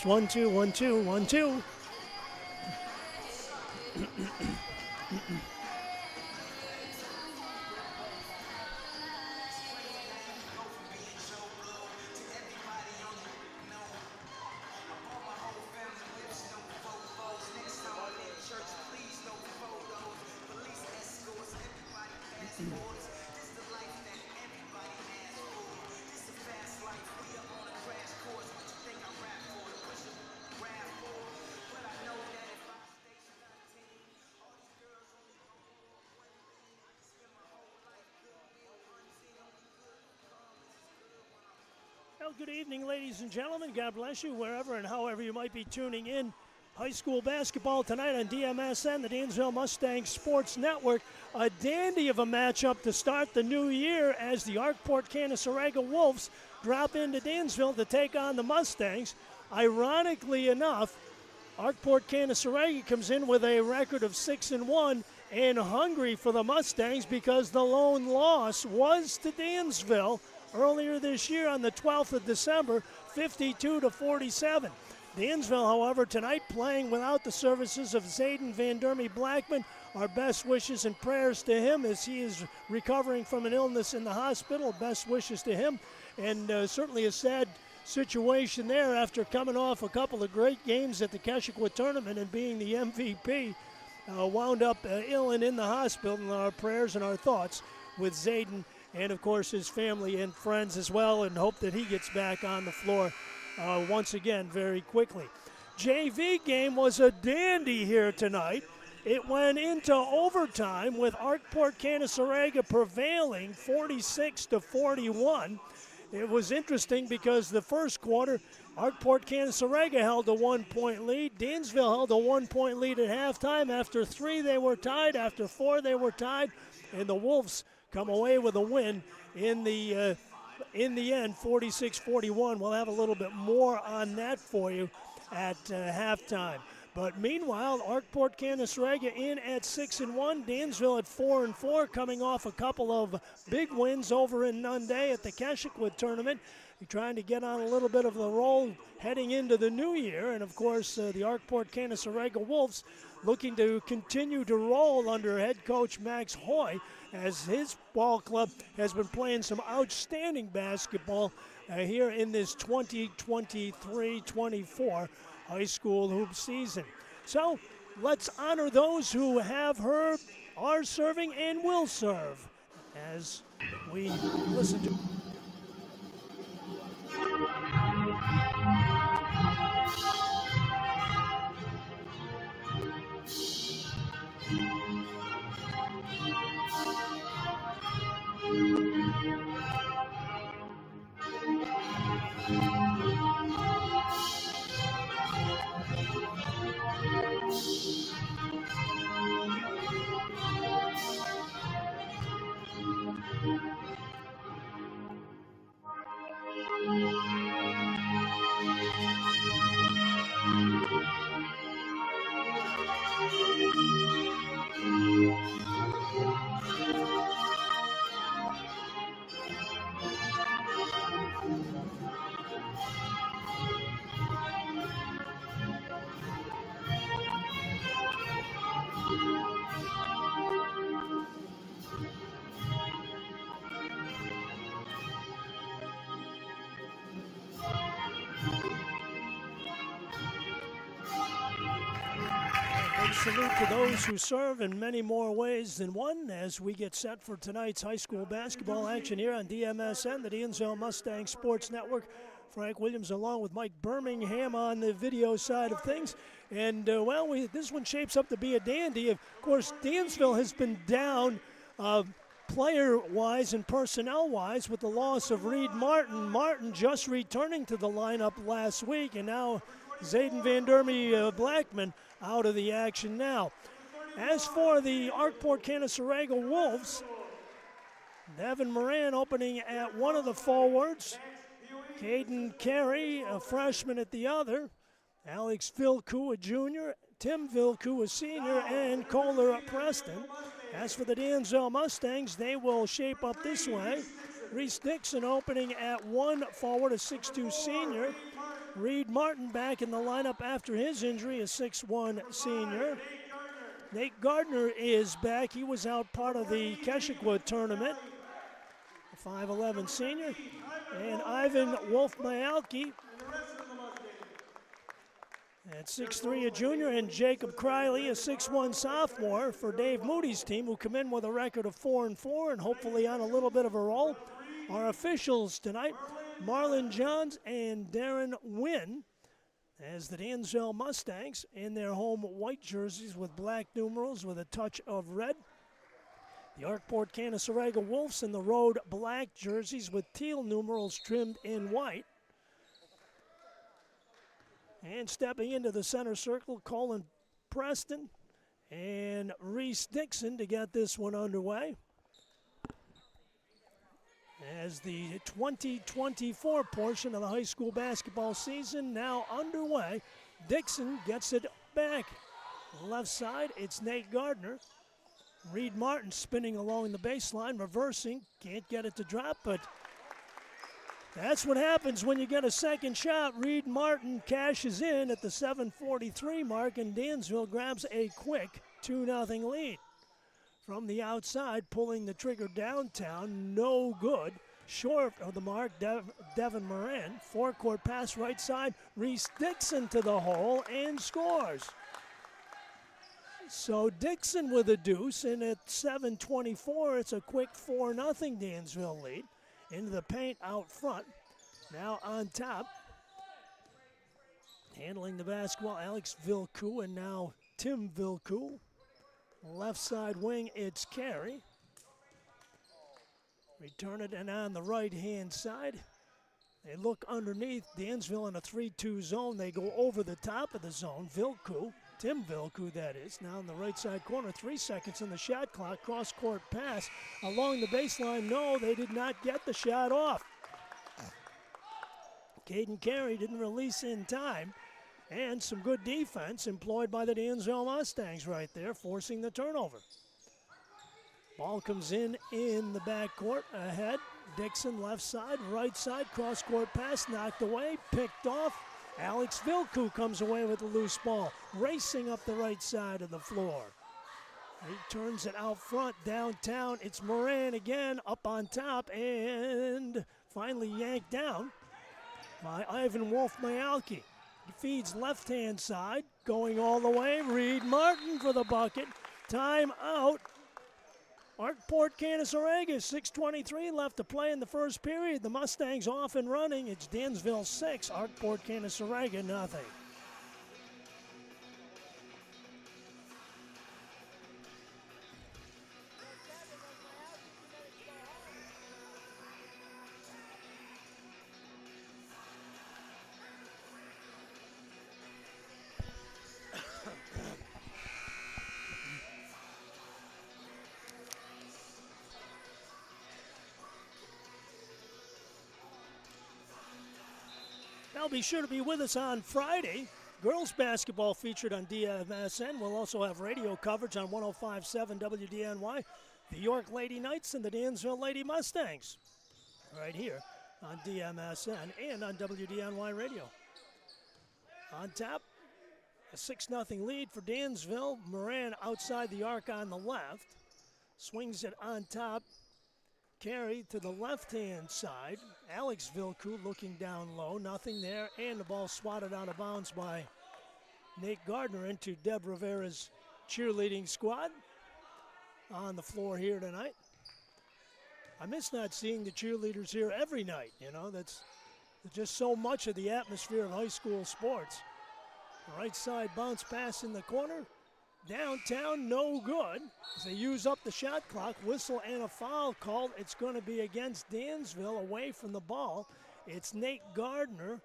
Test 1 2 1 2 1 2. Well, good evening, ladies and gentlemen. God bless you wherever and however you might be tuning in. High school basketball tonight on DMSN, the Dansville Mustangs Sports Network. A dandy of a matchup to start the new year as the Arkport-Canaseraga Wolves drop into Dansville to take on the Mustangs. Ironically enough, Arkport-Canaseraga comes in with a record of 6-1 and hungry for the Mustangs because the lone loss was to Dansville earlier this year on the 12th of December, 52-47. Dansville, however, tonight playing without the services of Zayden Vandermy-Blackman. Our best wishes and prayers to him as he is recovering from an illness in the hospital. Best wishes to him. And certainly a sad situation there after coming off a couple of great games at the Keswick tournament and being the MVP. Wound up ill and in the hospital, and our prayers and our thoughts with Zayden and, of course, his family and friends as well, and hope that he gets back on the floor once again very quickly. JV game was a dandy here tonight. It went into overtime with Arkport-Canaseraga prevailing 46-41. It was interesting because the first quarter, Arkport-Canaseraga held a 1-point lead. Dansville held a 1-point lead at halftime. After 3, they were tied. After 4, they were tied. And the Wolves come away with a win in the end, 46-41. We'll have a little bit more on that for you at halftime. But meanwhile, Arkport-Canaseraga in at 6-1. Dansville at 4-4, coming off a couple of big wins over in Nunday at the Keswick tournament. Trying to get on a little bit of the roll heading into the new year. And, of course, the Arkport-Canaseraga Wolves looking to continue to roll under head coach Max Hoy as his ball club has been playing some outstanding basketball here in this 2023-24 high school hoop season. So let's honor those who have heard, are serving, and will serve as we listen to. Salute to those who serve in many more ways than one as we get set for tonight's high school basketball action here on DMSN, the Dansville Mustangs Sports Network. Frank Williams along with Mike Birmingham on the video side of things. And, this one shapes up to be a dandy. Of course, Dansville has been down player-wise and personnel-wise with the loss of Reed Martin. Martin just returning to the lineup last week, and now Zayden Vandermy-Blackman out of the action now. As for the Arkport-Canaseraga Wolves, Devin Moran opening at one of the forwards, Caden Carey, a freshman at the other, Alex Vilku, a junior, Tim Vilku, a senior, and Kohler Preston. As for the Dansville Mustangs, they will shape up this way. Reese Dixon opening at one forward, a 6'2 senior. Reed Martin back in the lineup after his injury, a 6'1 senior. Nate Gardner is back. He was out part of the Keswick tournament. A 5'11 senior. And Ivan Wolf-Myalki at 6'3 a junior, and Jacob Criley, a 6'1 sophomore for Dave Moody's team, who come in with a record of 4-4 and hopefully on a little bit of a roll. Our officials tonight, Marlon Johns and Darren Wynn, as the Dansville Mustangs in their home white jerseys with black numerals with a touch of red. The Arkport-Canaseraga Wolves in the road black jerseys with teal numerals trimmed in white. And stepping into the center circle, Colin Preston and Reese Dixon to get this one underway. As the 2024 portion of the high school basketball season now underway, Dixon gets it back. Left side, it's Nate Gardner. Reed Martin spinning along the baseline, reversing, can't get it to drop, but that's what happens when you get a second shot. Reed Martin cashes in at the 7:43 mark, and Dansville grabs a quick 2-0 lead. From the outside, pulling the trigger downtown, no good. Short of the mark, Devin Moran. Forecourt pass right side, Reese Dixon to the hole and scores. So Dixon with a deuce, and at 7:24, it's a quick 4-0 Dansville lead. Into the paint out front. Now on top. Handling the basketball, Alex Vilku, and now Tim Vilku. Left side wing, it's Carey. Return it, and on the right-hand side, they look underneath. Dansville in a 3-2 zone. They go over the top of the zone. Vilku, Tim Vilku that is, now in the right side corner. 3 seconds in the shot clock. Cross-court pass along the baseline. No, they did not get the shot off. Caden Carey didn't release in time. And some good defense employed by the Dansville Mustangs right there, forcing the turnover. Ball comes in the backcourt ahead. Dixon left side, right side, cross-court pass knocked away, picked off. Alex Vilku comes away with the loose ball, racing up the right side of the floor. He turns it out front, downtown. It's Moran again, up on top, and finally yanked down by Ivan Wolf-Myalki. He feeds left-hand side, going all the way. Reed Martin for the bucket. Time out. Arkport-Canaseraga, 6:23 left to play in the first period. The Mustangs off and running. It's Dansville 6, Arkport-Canaseraga nothing. Now be sure to be with us on Friday. Girls basketball featured on DMSN. We'll also have radio coverage on 105.7 WDNY. The York Lady Knights and the Dansville Lady Mustangs. Right here on DMSN and on WDNY radio. On top, a 6-0 lead for Dansville. Moran outside the arc on the left. Swings it on top. Carry to the left-hand side. Alex Vilku looking down low. Nothing there. And the ball swatted out of bounds by Nate Gardner into Deb Rivera's cheerleading squad on the floor here tonight. I miss not seeing the cheerleaders here every night. You know, that's just so much of the atmosphere of high school sports. Right side bounce pass in the corner. Downtown, no good. As they use up the shot clock, whistle and a foul called. It's going to be against Dansville, away from the ball. It's Nate Gardner.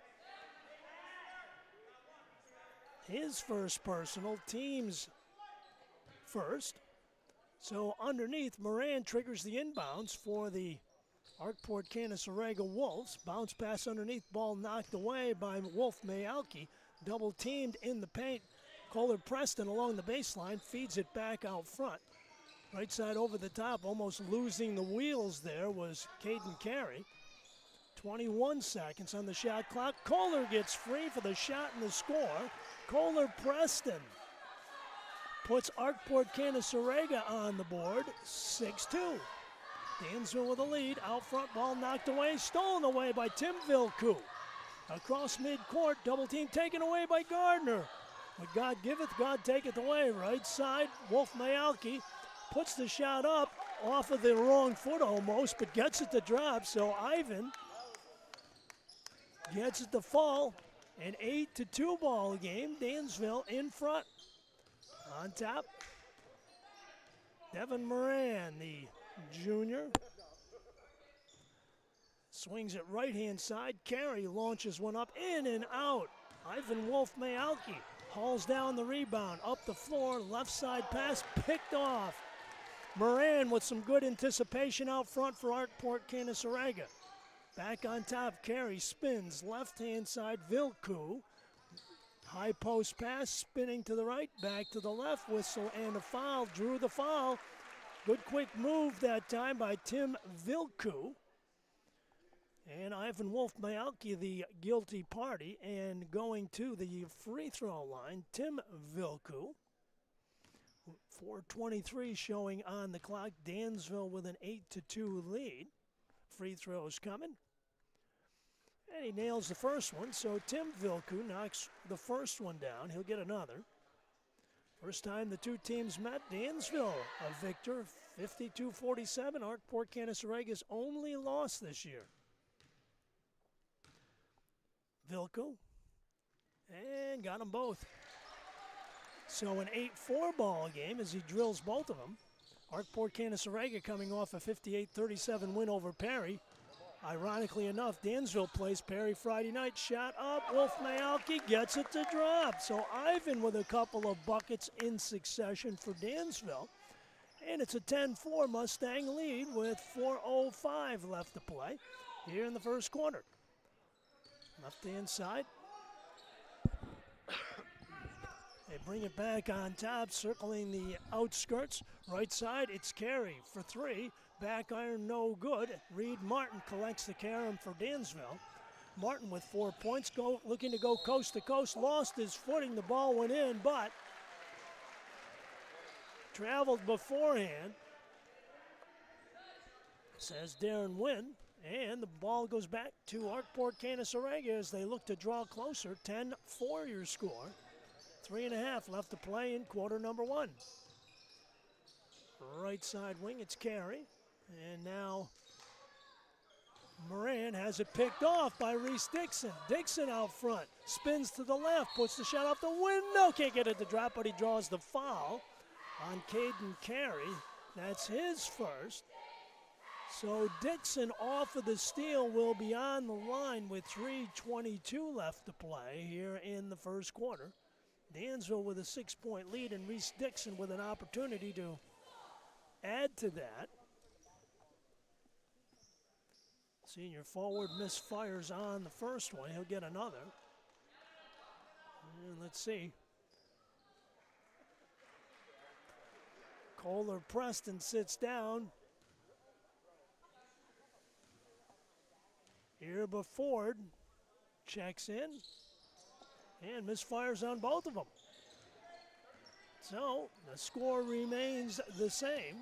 His first personal, team's first. So underneath, Moran triggers the inbounds for the Arkport-Canaseraga Wolves. Bounce pass underneath, ball knocked away by Wolf-Myalki. Double teamed in the paint. Colin Preston along the baseline, feeds it back out front. Right side over the top, almost losing the wheels there was Caden Carey. 21 seconds on the shot clock. Kohler gets free for the shot and the score. Kohler Preston puts Arkport-Canaseraga on the board, 6-2. Dansville with a lead. Out front, ball knocked away, stolen away by Tim Vilku. Across midcourt, double team taken away by Gardner. What God giveth, God taketh away. Right side, Wolf Mayalki puts the shot up off of the wrong foot almost, but gets it to drop. So Ivan gets it to fall. An 8-2 ball game. Dansville in front. On top, Devin Moran, the junior. Swings it right-hand side. Carey launches one up, in and out. Ivan Wolf Mayalki hauls down the rebound. Up the floor, left side pass, picked off. Moran with some good anticipation out front for Arkport-Canaseraga. Back on top, Carey spins, left-hand side, Vilku. High post pass, spinning to the right, back to the left, whistle and a foul. Drew the foul. Good quick move that time by Tim Vilku. And Ivan Wolf Mayalki, the guilty party, and going to the free throw line, Tim Vilku. 4:23 showing on the clock. Dansville with an 8-2 lead. Free throws coming. And he nails the first one, so Tim Vilku knocks the first one down. He'll get another. First time the two teams met, Dansville a victor, 52-47. Arkport-Canaseraga's only loss this year. Vilku, and got them both. So an 8-4 ball game as he drills both of them. Arkport-Canaseraga coming off a 58-37 win over Perry. Ironically enough, Dansville plays Perry Friday night. Shot up, Wolf Mayalki gets it to drop. So Ivan with a couple of buckets in succession for Dansville. And it's a 10-4 Mustang lead with 4:05 left to play here in the first quarter. Left-hand side. They bring it back on top, circling the outskirts. Right side, it's Carey for three. Back iron, no good. Reed Martin collects the carom for Dansville. Martin with 4 points, looking to go coast to coast. Lost his footing, the ball went in, but traveled beforehand, says Darren Wynn. And the ball goes back to Arkport-Canaseraga as they look to draw closer. 10-4 your score. 3.5 left to play in quarter number one. Right side wing, it's Carey. And now Moran has it picked off by Reese Dixon. Dixon out front, spins to the left, puts the shot off the window. Can't get it to drop, but he draws the foul on Caden Carey. That's his first. So Dixon off of the steal will be on the line with 3:22 left to play here in the first quarter. Dansville with a 6-point lead and Reese Dixon with an opportunity to add to that. Senior forward misfires on the first one. He'll get another. And let's see. Kohler Preston sits down. Irba Ford checks in and misfires on both of them. So the score remains the same.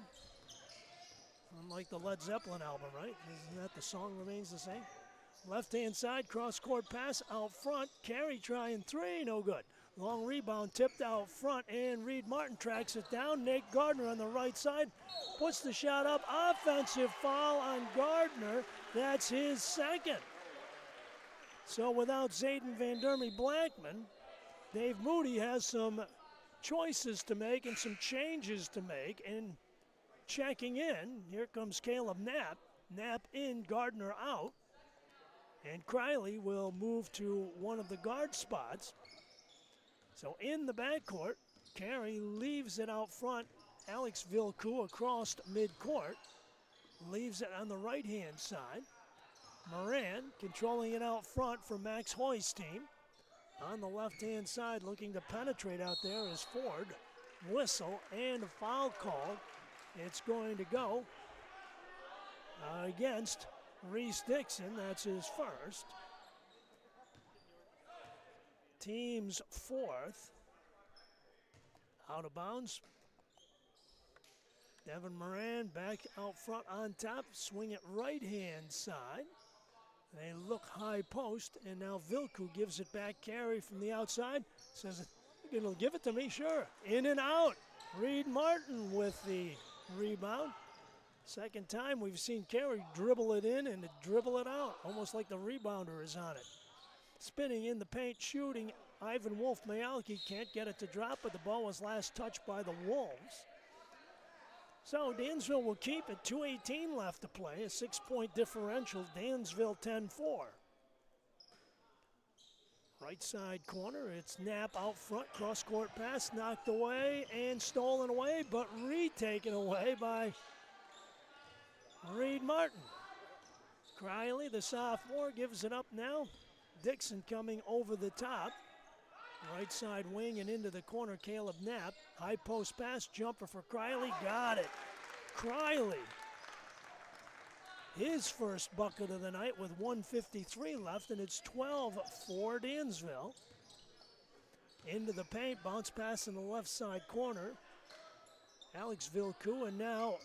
Unlike the Led Zeppelin album, right? Isn't that the song remains the same? Left-hand side, cross-court pass out front. Carey trying three, no good. Long rebound tipped out front, and Reed Martin tracks it down. Nate Gardner on the right side puts the shot up. Offensive foul on Gardner. That's his second. So without Zayden Van Dermy Blackman, Dave Moody has some choices to make and some changes to make. And checking in, here comes Caleb Knapp. Knapp in, Gardner out. And Criley will move to one of the guard spots. So in the backcourt, Carey leaves it out front. Alex Vilku across midcourt. Leaves it on the right-hand side. Moran controlling it out front for Max Hoy's team. On the left-hand side, looking to penetrate out there is Ford. Whistle and a foul call. It's going to go against Reese Dixon, that's his first. Team's fourth. Out of bounds. Devin Moran back out front on top. Swing it right-hand side. They look high post, and now Vilku gives it back. Carey from the outside says, "You're going to give it to me?" Sure. In and out. Reed Martin with the rebound. Second time we've seen Carey dribble it in and dribble it out, almost like the rebounder is on it. Spinning in the paint, shooting. Ivan Wolf-Mayalki can't get it to drop, but the ball was last touched by the Wolves. So Dansville will keep it. 2:18 left to play, a 6-point differential. Dansville 10-4. Right side corner, it's Knapp out front, cross-court pass, knocked away and stolen away, but retaken away by Reed Martin. Criley, the sophomore, gives it up now. Dixon coming over the top. Right side wing and into the corner, Caleb Knapp. High post pass, jumper for Criley, got it. Criley, his first bucket of the night with 1:53 left, and it's 12-4 Dansville. Into the paint, bounce pass in the left side corner. Alex Vilku, and now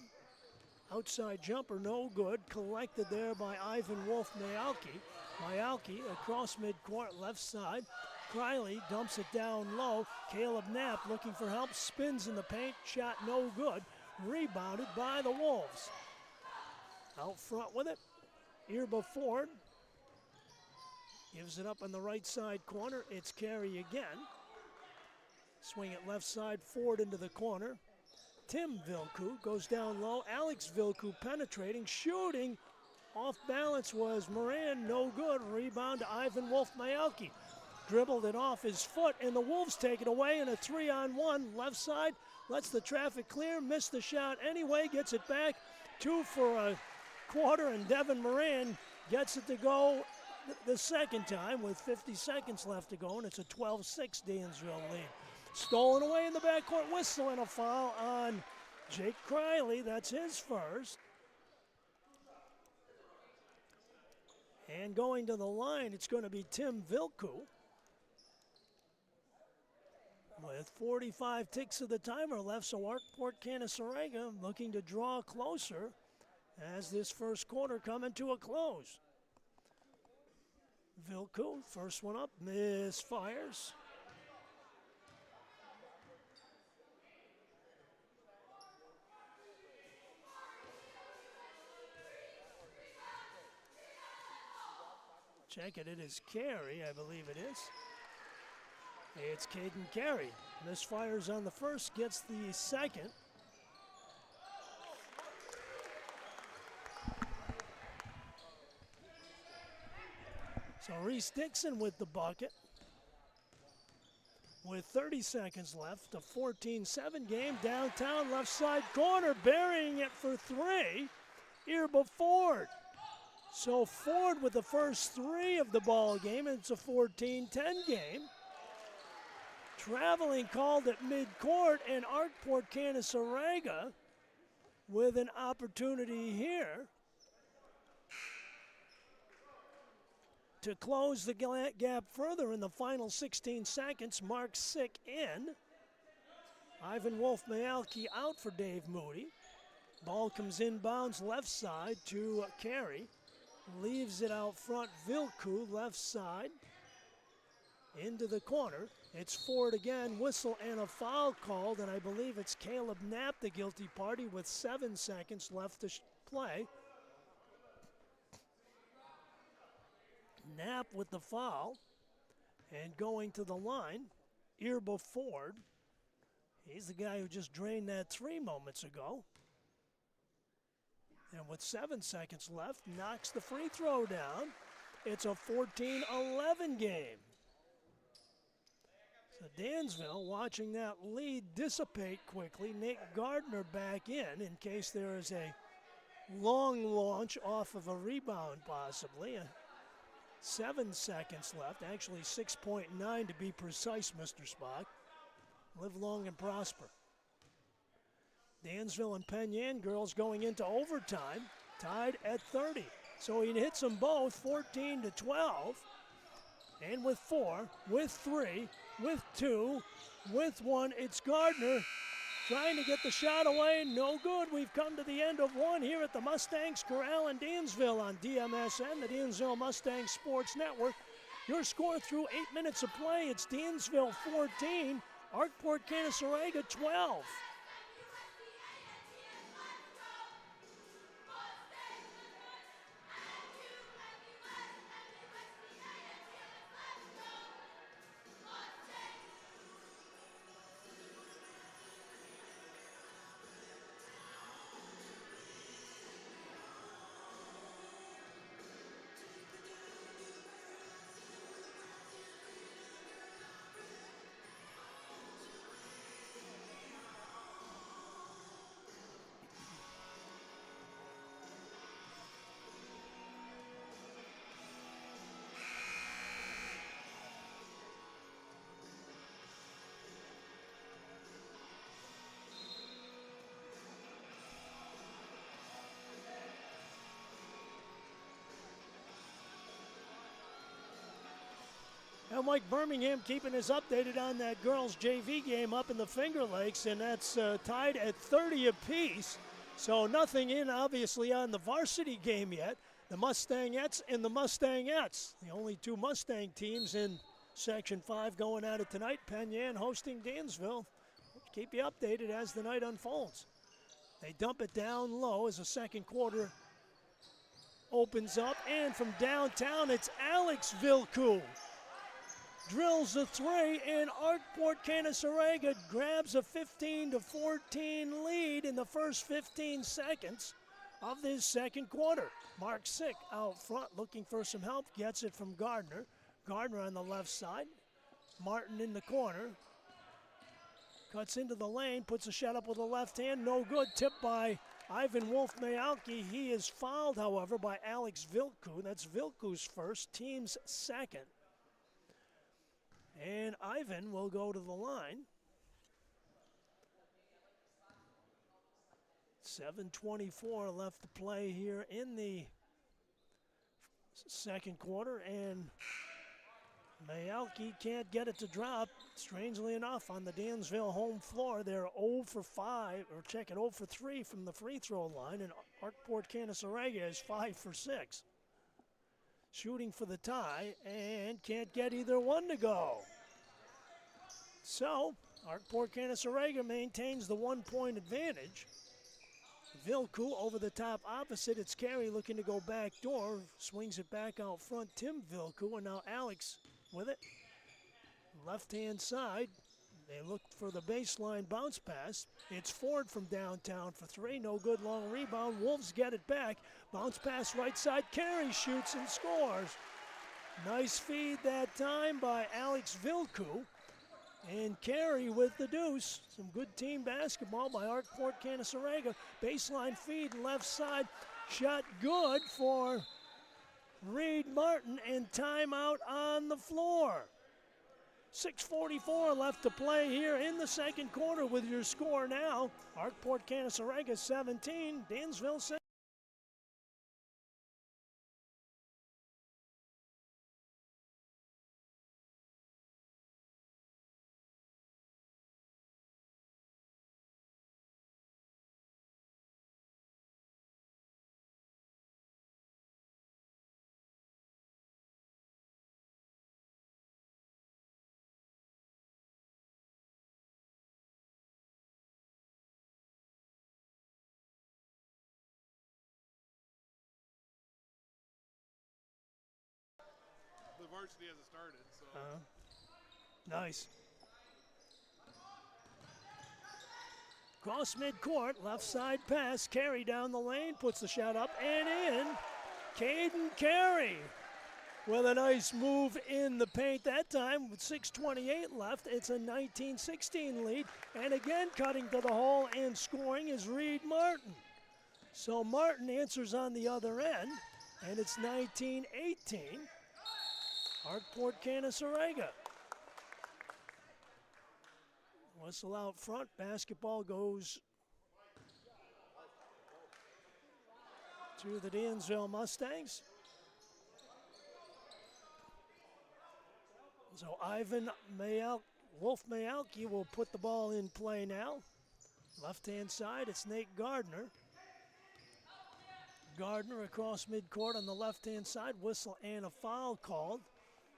outside jumper, no good. Collected there by Ivan Wolf-Mayalki. Mayalki across midcourt, left side. Criley dumps it down low. Caleb Knapp looking for help, spins in the paint, shot no good. Rebounded by the Wolves. Out front with it, Irba Ford. Gives it up in the right side corner. It's Carey again. Swing it left side, Ford into the corner. Tim Vilku goes down low. Alex Vilku penetrating, shooting. Off balance was Moran, no good. Rebound to Ivan Wolf-Mayalki. Dribbled it off his foot, and the Wolves take it away in a 3-on-1. Left side, lets the traffic clear, missed the shot anyway, gets it back. 2 for a quarter, and Devin Moran gets it to go the second time with 50 seconds left to go, and it's a 12-6 Dansville lead. Stolen away in the backcourt, whistle, and a foul on Jake Criley. That's his first. And going to the line, it's going to be Tim Vilku. With 45 ticks of the timer left, so Arkport-Canaseraga looking to draw closer as this first quarter coming to a close. Vilku, first one up, misfires. Check it, it is Carey, I believe it is. It's Caden Carey. Misfires on the first, gets the second. So Reese Dixon with the bucket. With 30 seconds left, a 14-7 game. Downtown left side corner, burying it for 3. Irba Ford. So Ford with the first 3 of the ball game, and it's a 14-10 game. Traveling called at midcourt, and Arkport-Canaseraga with an opportunity here to close the gap further in the final 16 seconds. Mark Sick in. Ivan Wolf-Mayalki out for Dave Moody. Ball comes inbounds left side to Carey. Leaves it out front, Vilku left side. Into the corner. It's Ford again, whistle and a foul called, and I believe it's Caleb Knapp, the guilty party, with 7 seconds left to play. Knapp with the foul, and going to the line, Irba Ford. He's the guy who just drained that 3 moments ago. And with 7 seconds left, knocks the free throw down. It's a 14-11 game. So Dansville watching that lead dissipate quickly. Nick Gardner back in case there is a long launch off of a rebound possibly. 7 seconds left, actually 6.9 to be precise, Mr. Spock. Live long and prosper. Dansville and Penn Yan girls going into overtime, tied at 30. So he hits them both, 14 to 12. And with 4, with 3, with 2, with 1, it's Gardner trying to get the shot away. No good. We've come to the end of 1 here at the Mustangs Corral in Dansville on DMSN, the Dansville Mustangs Sports Network. Your score through 8 minutes of play, it's Dansville 14, Arkport-Canaseraga 12. Now Mike Birmingham keeping us updated on that girls JV game up in the Finger Lakes, and that's tied at 30 apiece. So nothing in, obviously, on the varsity game yet. The Mustangettes and the Mustangettes, the only 2 Mustang teams in Section 5 going at it tonight. Penn Yan hosting Dansville. Keep you updated as the night unfolds. They dump it down low as the second quarter opens up, and from downtown, it's Alex Vilku. Drills a 3, and Arkport-Canaseraga grabs a 15-14 lead in the first 15 seconds of this second quarter. Mark Sick out front looking for some help, gets it from Gardner. Gardner on the left side. Martin in the corner. Cuts into the lane, puts a shot up with the left hand, no good. Tipped by Ivan Wolf-Mayalki. He is fouled, however, by Alex Vilku. That's Vilku's first, team's second. And Ivan will go to the line. 7:24 left to play here in the second quarter, and Mayalki can't get it to drop. Strangely enough, on the Dansville home floor, they're 0 for 5, or check it, 0 for 3 from the free throw line, and Arkport-Canaseraga is 5 for 6. Shooting for the tie, and can't get either one to go. So, Arkport-Canaseraga maintains the 1-point advantage. Vilku over the top opposite. It's Carey looking to go back door. Swings it back out front. Tim Vilku, and now Alex with it. Left-hand side. They look for the baseline bounce pass. It's Ford from downtown for 3. No good, long rebound. Wolves get it back. Bounce pass right side. Carey shoots and scores. Nice feed that time by Alex Vilku. And Carey with the deuce. Some good team basketball by Arkport-Canaseraga. Baseline feed left side. Shot good for Reed Martin, and timeout on the floor. 6:44 left to play here in the second quarter with your score now. Arkport-Canaseraga 17, Dansville 6. The varsity hasn't started, so. Nice. Cross midcourt, left side pass. Carey down the lane, puts the shot up and in. Caden Carey with a nice move in the paint that time with 6:28 left. It's a 19-16 lead. And again, cutting to the hole and scoring is Reed Martin. So Martin answers on the other end, and it's 19-18. Arkport-Canaseraga. Whistle out front. Basketball goes to the Dansville Mustangs. So Wolf Mayalki will put the ball in play now. Left-hand side, it's Nate Gardner. Gardner across midcourt on the left-hand side. Whistle and a foul called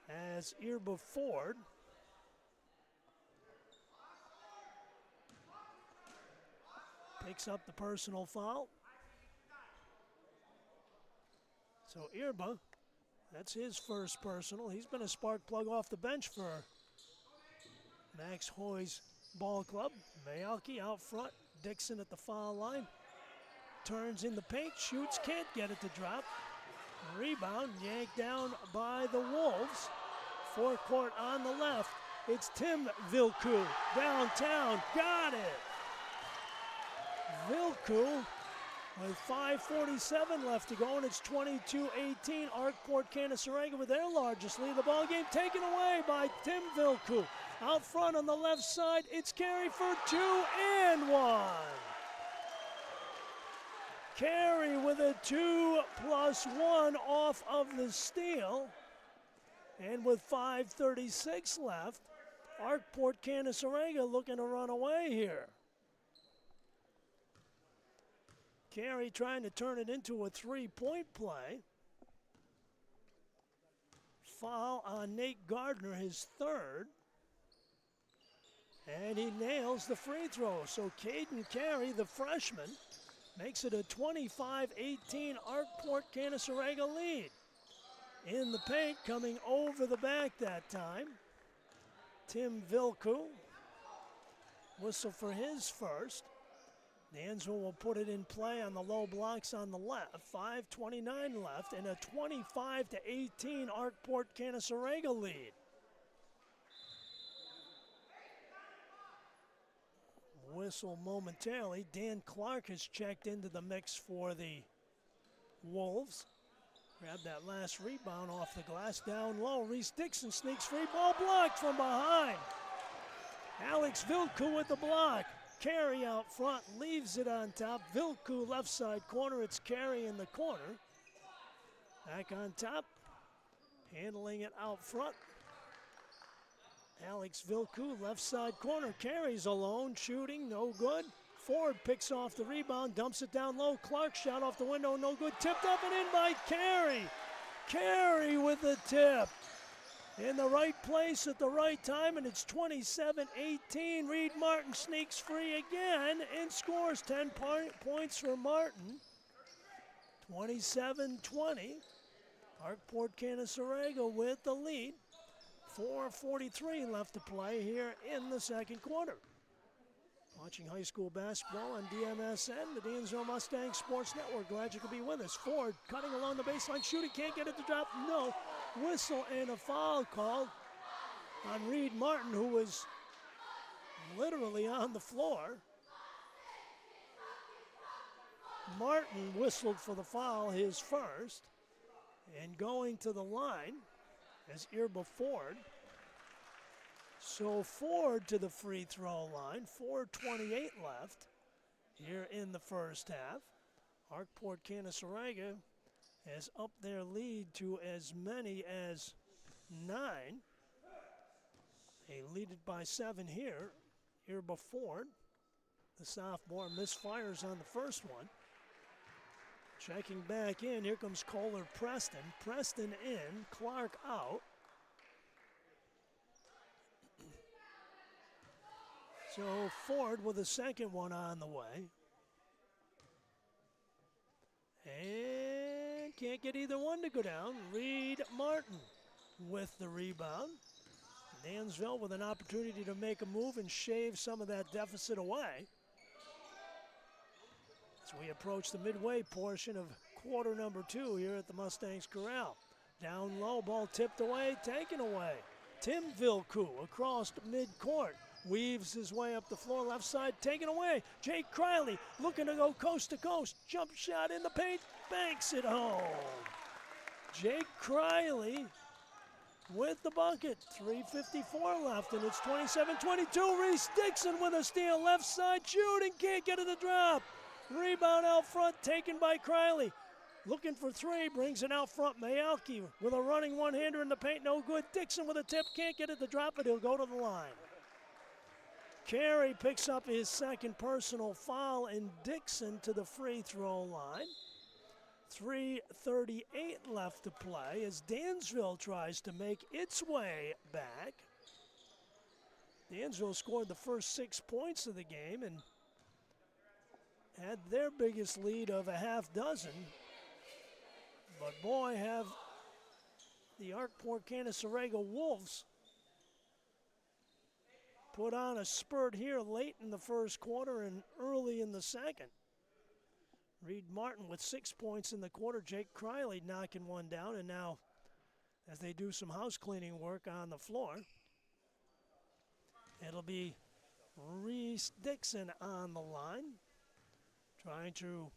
as Irba Ford picks up the personal foul. So Irba, that's his first personal. He's been a spark plug off the bench for Max Hoy's ball club. Mayalki out front. Dixon at the foul line. Turns in the paint, shoots, can't get it to drop. Rebound yanked down by the Wolves. Forecourt on the left. It's Tim Vilku downtown. Got it. Vilku with 5:47 left to go, and it's 22-18. Arkport-Canaseraga with their largest lead of the ball game, taken away by Tim Vilku. Out front on the left side, it's Carey for 2 and 1. Carey with a 2+1 off of the steal. And with 5:36 left, Arkport-Canaseraga looking to run away here. Carey trying to turn it into a three-point play. Foul on Nate Gardner, his third. And he nails the free throw. So Caden Carey, the freshman, makes it a 25-18 Arkport-Canaseraga lead. In the paint, coming over the back that time, Tim Vilku. Whistle for his first. Dansville will put it in play on the low blocks on the left. 5:29 left and a 25-18 Arkport-Canaseraga lead. Whistle momentarily. Dan Clark has checked into the mix for the Wolves. Grabbed that last rebound off the glass down low. Reese Dixon sneaks free, ball blocked from behind. Alex Vilku with the block. Carey out front, leaves it on top. Vilku left side corner, it's Carey in the corner. Back on top, handling it out front. Alex Vilku, left side corner, Carey's alone, shooting, no good. Ford picks off the rebound, dumps it down low. Clark shot off the window, no good. Tipped up and in by Carey. Carey with the tip. In the right place at the right time, and it's 27-18. Reed Martin sneaks free again and scores 10 points for Martin. 27-20. Arkport-Canaseraga with the lead. 4:43 left to play here in the second quarter. Watching high school basketball on DMSN, the Dansville Mustangs Sports Network. Glad you could be with us. Ford cutting along the baseline, shooting, can't get it to drop. No. Whistle and a foul called on Reed Martin, who was literally on the floor. Martin whistled for the foul, his first, and going to the line as Irba Ford. So Ford to the free throw line, 4:28 left here in the first half. Arkport-Canaseraga has upped their lead to as many as 9. They lead it by 7 here. Irba Ford, the sophomore, misfires on the first one. Checking back in, here comes Kohler Preston. Preston in, Clark out. So Ford with a second one on the way. And can't get either one to go down. Reed Martin with the rebound. Dansville with an opportunity to make a move and shave some of that deficit away. As we approach the midway portion of quarter number 2 here at the Mustangs Corral. Down low, ball tipped away, taken away. Tim Vilku across midcourt. Weaves his way up the floor, left side, taken away. Jake Criley looking to go coast to coast. Jump shot in the paint, banks it home. Jake Criley with the bucket. 3:54 left, and it's 27-22. Reese Dixon with a steal, left side shooting, can't get it to drop. Rebound out front, taken by Criley. looking for three, brings it out front. Mayalki with a running one-hander in the paint, no good. Dixon with a tip, can't get it to drop it, he'll go to the line. Carey picks up his second personal foul, and Dixon to the free throw line. 3:38 left to play as Dansville tries to make its way back. Dansville scored the first 6 points of the game and had their biggest lead of a half dozen. But boy, have the Arkport-Canaseraga Wolves put on a spurt here late in the first quarter and early in the second. Reed Martin with 6 points in the quarter. Jake Criley knocking one down. And now, as they do some house cleaning work on the floor, it'll be Reese Dixon on the line, trying to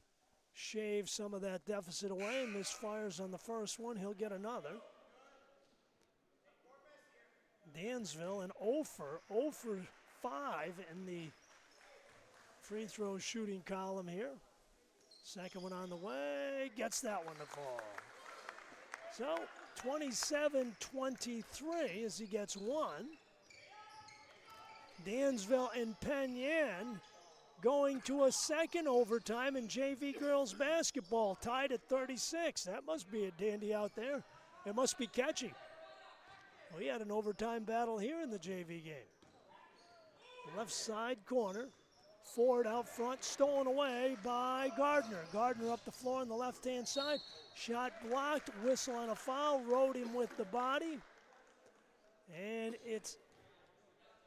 shave some of that deficit away. Misfires on the first one. He'll get another. Dansville and 0 for 5 in the free throw shooting column here. Second one on the way, gets that one to fall. So 27-23 as he gets one. Dansville and Penn Yan going to a second overtime in JV girls basketball, tied at 36. That must be a dandy out there. It must be catchy. We had an overtime battle here in the JV game. Left side corner. Ford out front, stolen away by Gardner. Gardner up the floor on the left-hand side. Shot blocked, whistle on a foul, rode him with the body. And it's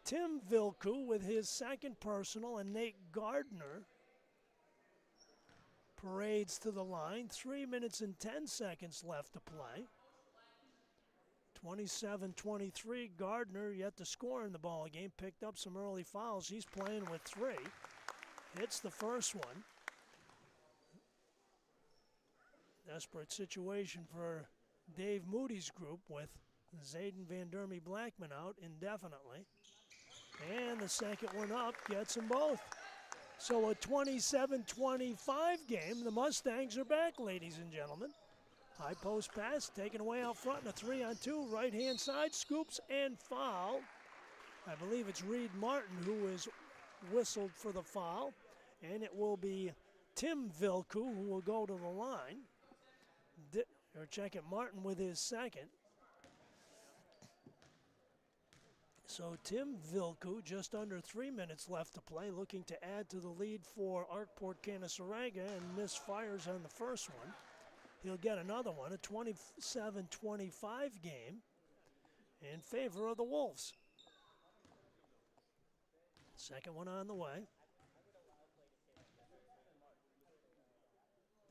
Tim Vilku with his second personal, and Nate Gardner parades to the line. 3 minutes and 10 seconds left to play. 27-23, Gardner yet to score in the ball game. Picked up some early fouls. He's playing with 3. Hits the first one. Desperate situation for Dave Moody's group with Zayden Van Dermy Blackman out indefinitely. And the second one up gets them both. So a 27-25 game. The Mustangs are back, ladies and gentlemen. High post pass taken away out front, and a 3-on-2, right-hand side, scoops and foul. I believe it's Reed Martin who is whistled for the foul, and it will be Tim Vilku who will go to the line. Check it, Martin with his second. So Tim Vilku, just under 3 minutes left to play, looking to add to the lead for Arkport-Canaseraga, and misfires on the first one. He'll get another one, a 27-25 game in favor of the Wolves. Second one on the way.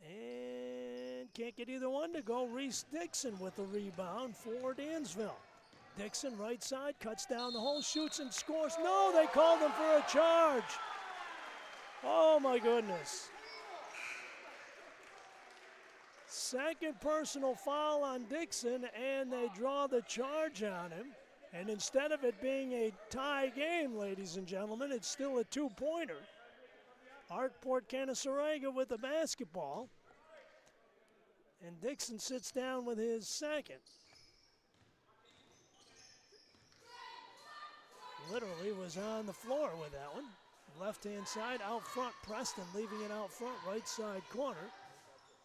And can't get either one to go. Reese Dixon with the rebound for Dansville. Dixon, right side, cuts down the hole, shoots and scores. No, they called him for a charge. Oh, my goodness. Second personal foul on Dixon, and they draw the charge on him. And instead of it being a tie game, ladies and gentlemen, it's still a two-pointer. Arkport-Canaseraga with the basketball. And Dixon sits down with his second. Literally was on the floor with that one. Left-hand side, out front, Preston leaving it out front, right side corner.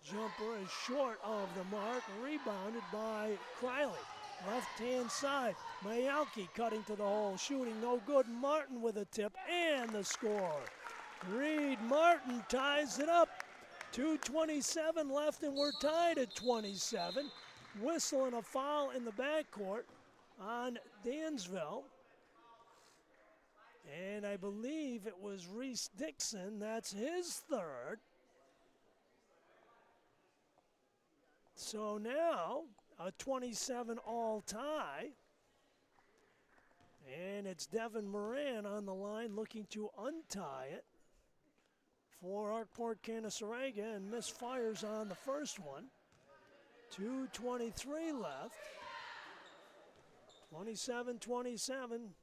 Jumper is short of the mark, rebounded by Criley. Left-hand side, Mayalki cutting to the hole, shooting no good. Martin with a tip and the score. Reed Martin ties it up. 2:27 left and we're tied at 27. Whistle and a foul in the backcourt on Dansville. And I believe it was Reese Dixon, that's his third. So now a 27 all tie. And it's Devin Moran on the line looking to untie it for Arkport-Canaseraga, and misfires on the first one. 2:23 left. 27-27.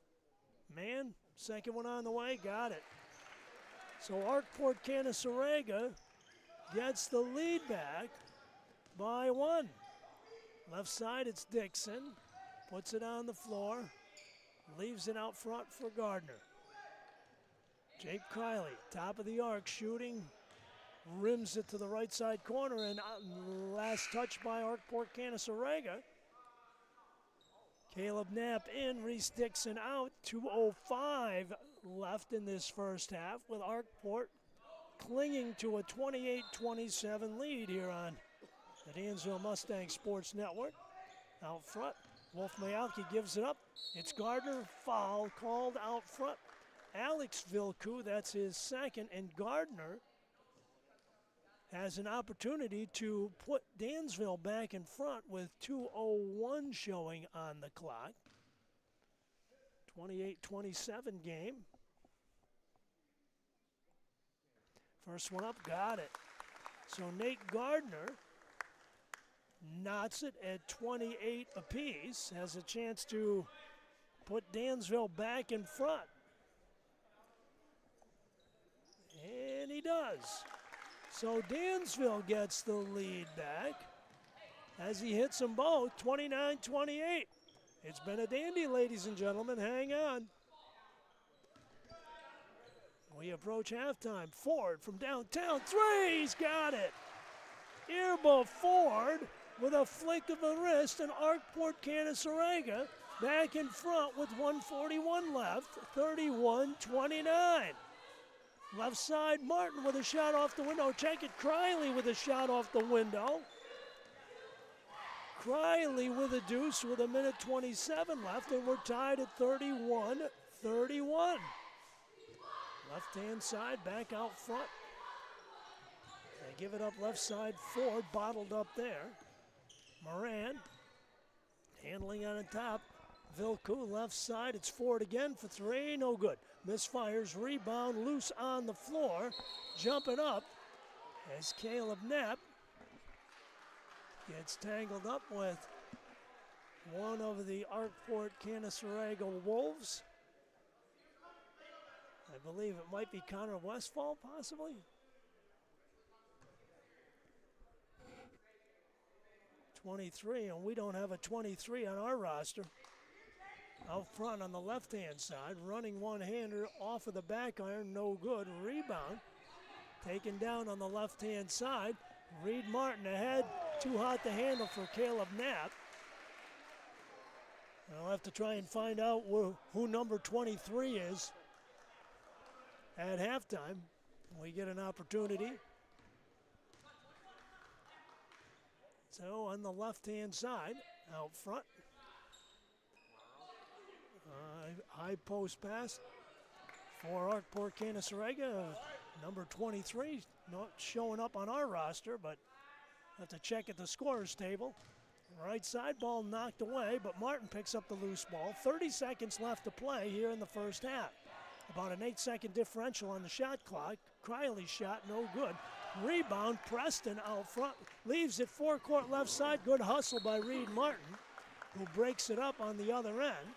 Man, second one on the way, got it. So Arkport-Canaseraga gets the lead back. by 1. Left side, it's Dixon. Puts it on the floor. Leaves it out front for Gardner. Jake Kiley, top of the arc, shooting. Rims it to the right side corner, and last touch by Arkport-Canaseraga. Caleb Knapp in, Reese Dixon out. 2:05 left in this first half, with Arkport clinging to a 28-27 lead here on the Dansville Mustang Sports Network. Out front, Wolf Mayalki gives it up. It's Gardner, foul called out front. Alex Vilku, that's his second, and Gardner has an opportunity to put Dansville back in front with 2:01 showing on the clock. 28-27 game. First one up, got it. So Nate Gardner knots it at 28 apiece, has a chance to put Dansville back in front. And he does. So Dansville gets the lead back as he hits them both, 29-28. It's been a dandy, ladies and gentlemen. Hang on. We approach halftime. Ford from downtown. Three, he's got it. Earbo Ford with a flick of the wrist, and Arkport-Canaseraga back in front with 1:41 left, 31-29. Left side, Martin with a shot off the window. Check it, Kiley with a shot off the window. Kiley with a deuce with 1:27 left, and we're tied at 31-31. Left-hand side, back out front. They give it up left side, Ford bottled up there. Moran handling on the top. Vilku left side, it's Ford again for three, no good. Misfires, rebound, loose on the floor. Jumping up as Caleb Knapp gets tangled up with one of the Arkport-Canaseraga Wolves. I believe it might be Connor Westfall, possibly. 23, and we don't have a 23 on our roster. Out front on the left-hand side, running one-hander off of the back iron, no good. Rebound, taken down on the left-hand side. Reed Martin ahead, too hot to handle for Caleb Knapp. I'll have to try and find out who number 23 is at halftime. We get an opportunity. So on the left-hand side, out front. High post pass for Arkport-Canaseraga. Number 23, not showing up on our roster, but have to check at the scorer's table. Right side, ball knocked away, but Martin picks up the loose ball. 30 seconds left to play here in the first half. About an 8-second differential on the shot clock. Kiley's shot, no good. Rebound, Preston out front. Leaves it forecourt left side. Good hustle by Reed Martin, who breaks it up on the other end.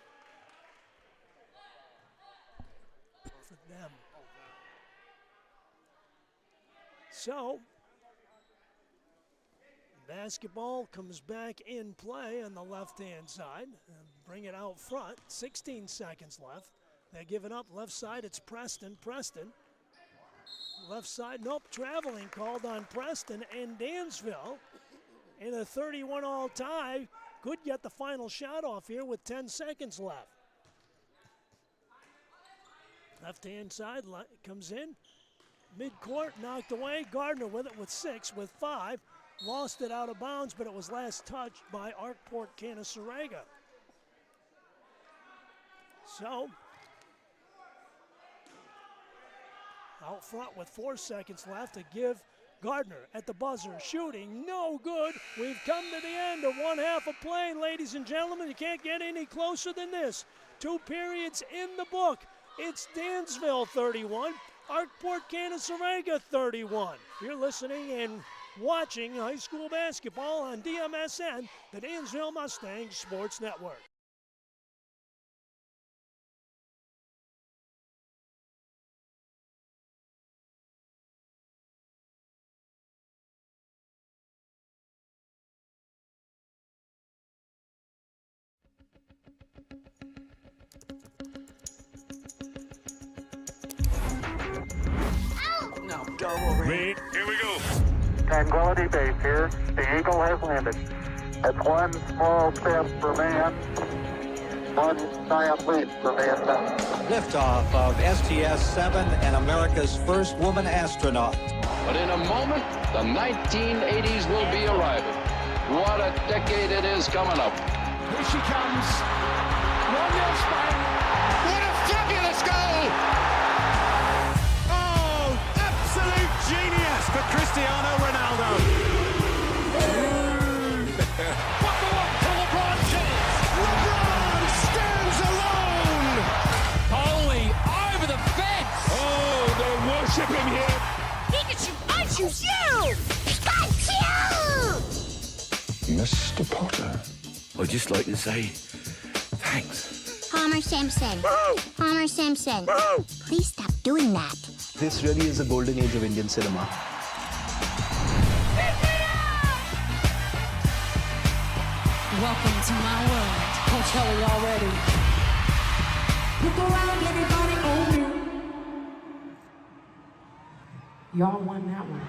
For them. So, basketball comes back in play on the left-hand side. Bring it out front. 16 seconds left. They give it up left side. It's Preston. Preston. Left side, nope, traveling called on Preston, and Dansville in a 31-all tie could get the final shot off here with 10 seconds left. Left-hand side comes in. Midcourt knocked away. Gardner with it with 6, with 5. Lost it out of bounds, but it was last touched by Arkport-Canaseraga. So, out front with 4 seconds left to give Gardner at the buzzer. Shooting, no good. We've come to the end of one half of play, ladies and gentlemen. You can't get any closer than this. 2 periods in the book. It's Dansville 31, Arkport-Canaseraga 31. You're listening and watching high school basketball on DMSN, the Dansville Mustang Sports Network. Wait. Here we go. Tranquility Base here. The Eagle has landed. It's one small step for man, one giant leap for mankind. Liftoff of STS-7 and America's first woman astronaut. But in a moment, the 1980s will be arriving. What a decade it is coming up. Here she comes. 1-0 Spain. What a fabulous goal! Oh, absolute genius for Cristiano Ronaldo. Buckle up for LeBron James. LeBron stands alone. Holy, over the fence. Oh, they're worshiping him. Pikachu, I choose you! Pikachu! Mr. Potter, I'd just like to say thanks. Homer Simpson. Homer Simpson. Please stop doing that. This really is a golden age of Indian cinema. Welcome to my world. Coachella, y'all ready? Look around, everybody, over. Y'all won that one.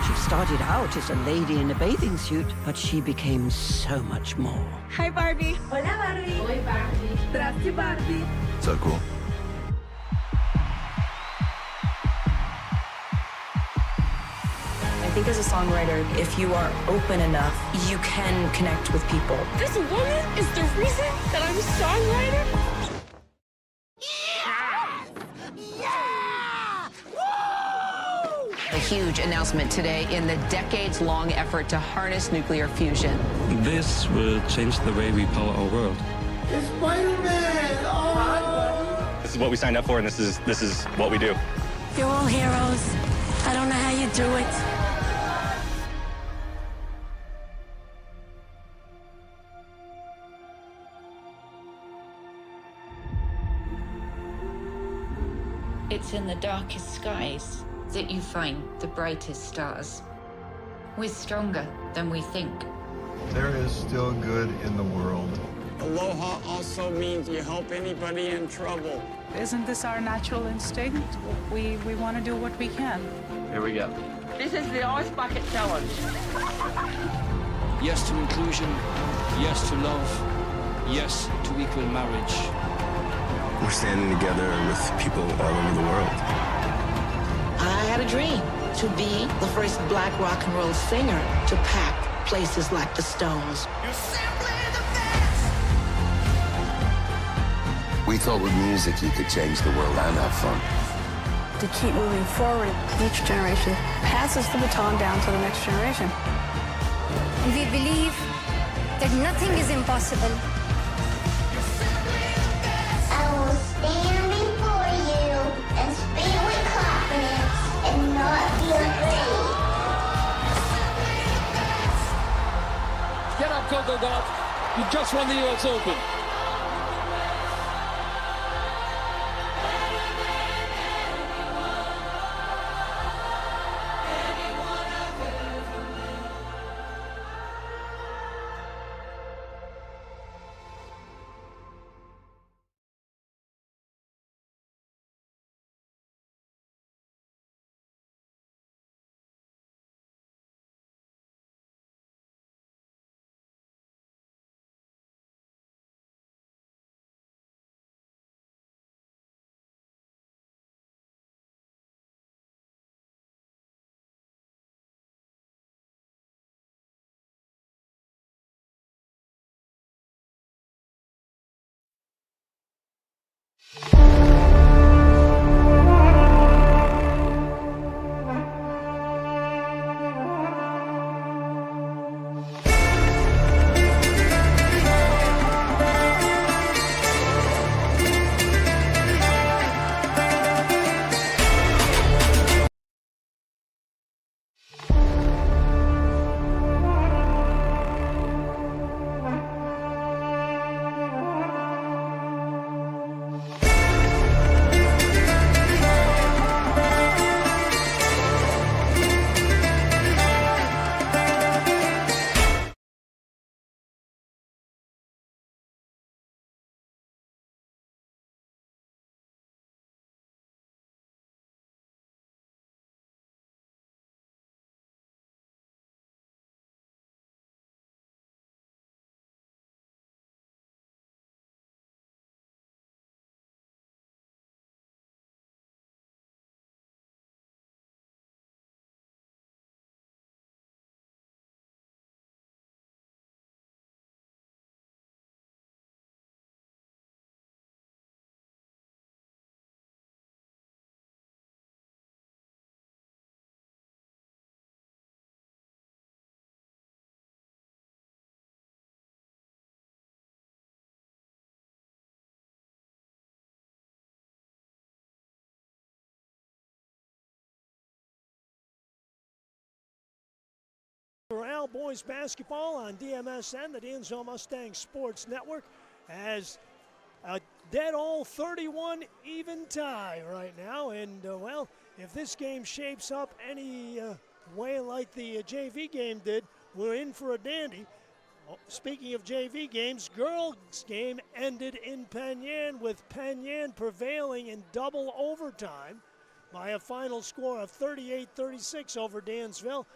She started out as a lady in a bathing suit, but she became so much more. Hi, Barbie. Hola, Barbie. Oi, Barbie. Здравствуй, Barbie. So cool. I think as a songwriter, if you are open enough, you can connect with people. This woman is the reason that I'm a songwriter? A huge announcement today in the decades-long effort to harness nuclear fusion. This will change the way we power our world. It's Spider-Man. Oh. This is what we signed up for, and this is what we do. You're all heroes. I don't know how you do it. It's in the darkest skies that you find the brightest stars. We're stronger than we think. There is still good in the world. Aloha also means you help anybody in trouble. Isn't this our natural instinct? We want to do what we can. Here we go. This is the Ice Bucket Challenge. Yes to inclusion, yes to love, yes to equal marriage. We're standing together with people all over the world. I had a dream to be the first black rock and roll singer to pack places like the Stones. We thought with music you could change the world and have fun. To keep moving forward, each generation passes the baton down to the next generation. We believe that nothing is impossible. I will stand before you and speak with confidence and not be afraid. Get up, Coco Golf. You just won the US Open. Dansville boys basketball on DMSN, the Dansville Mustangs Sports Network, as a dead all 31 even tie right now. And, well, if this game shapes up any way like the JV game did, we're in for a dandy. Speaking of JV games, girls' game ended in Penyan, with Penyan prevailing in double overtime by a final score of 38-36 over Dansville.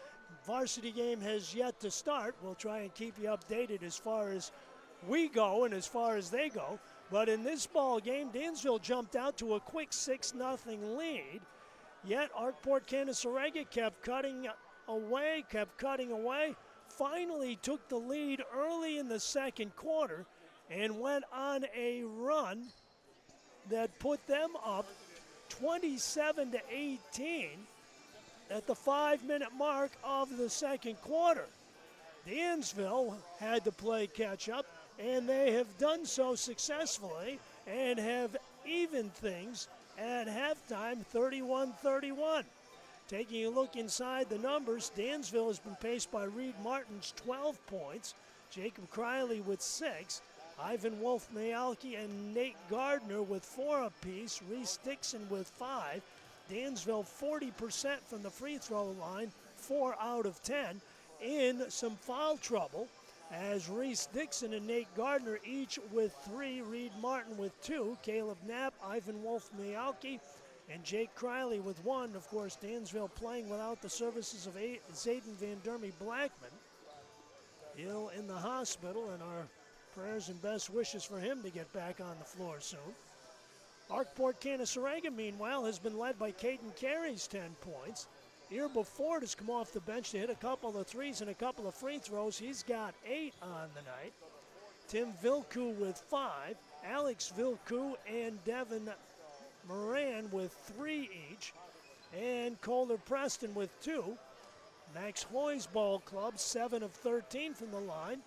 Varsity game has yet to start. We'll try and keep you updated as far as we go and as far as they go. But in this ball game, Dansville jumped out to a quick 6-0 lead. Yet Arkport-Canaseraga kept cutting away, finally took the lead early in the second quarter and went on a run that put them up 27-18 at the 5-minute mark of the second quarter. Dansville had to play catch up, and they have done so successfully and have evened things at halftime 31-31. Taking a look inside the numbers, Dansville has been paced by Reed Martin's 12 points, Jacob Criley with 6, Ivan Wolf-Mayalki and Nate Gardner with 4 apiece, Reese Dixon with 5. Dansville 40% from the free throw line, 4 out of 10, in some foul trouble, as Reese Dixon and Nate Gardner each with 3, Reed Martin with 2, Caleb Knapp, Ivan Wolf-Mayalki, and Jake Criley with 1. Of course, Dansville playing without the services of Zayden Van Dermy Blackman, ill in the hospital, and our prayers and best wishes for him to get back on the floor soon. Arkport-Canaseraga, meanwhile, has been led by Caden Carey's 10 points. Irba Ford has come off the bench to hit a couple of threes and a couple of free throws. He's got 8 on the night. Tim Vilku with 5. Alex Vilku and Devin Moran with 3 each. And Kohler Preston with 2. Max Hoy's ball club, 7 of 13 from the line.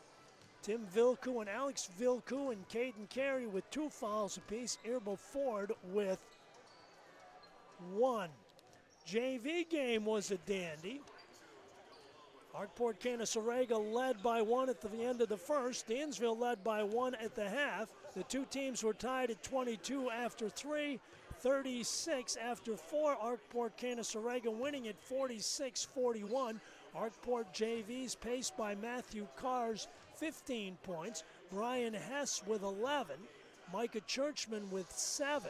Tim Vilku and Alex Vilku and Caden Carey with 2 fouls apiece. Irba Ford with 1. JV game was a dandy. Arkport-Canaseraga led by 1 at the end of the first. Dansville led by 1 at the half. The two teams were tied at 22 after 3, 36 after 4. Arkport-Canaseraga winning at 46-41. Arkport JV's paced by Matthew Carr's 15 points. Brian Hess with 11. Micah Churchman with 7.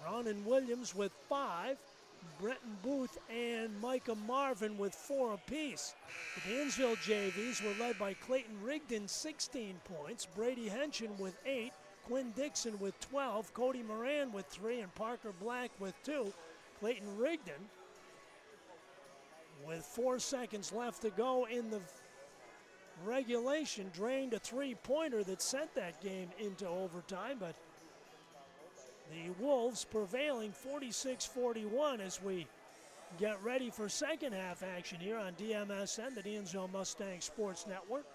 Ronan Williams with 5. Brenton Booth and Micah Marvin with 4 apiece. The Dansville JVs were led by Clayton Rigdon, 16 points. Brady Henshin with 8. Quinn Dixon with 12. Cody Moran with 3. And Parker Black with 2. Clayton Rigdon, with 4 seconds left to go in the regulation, drained a 3-pointer that sent that game into overtime, but the Wolves prevailing 46-41 as we get ready for second half action here on DMSN, the Dansville Mustangs Sports Network.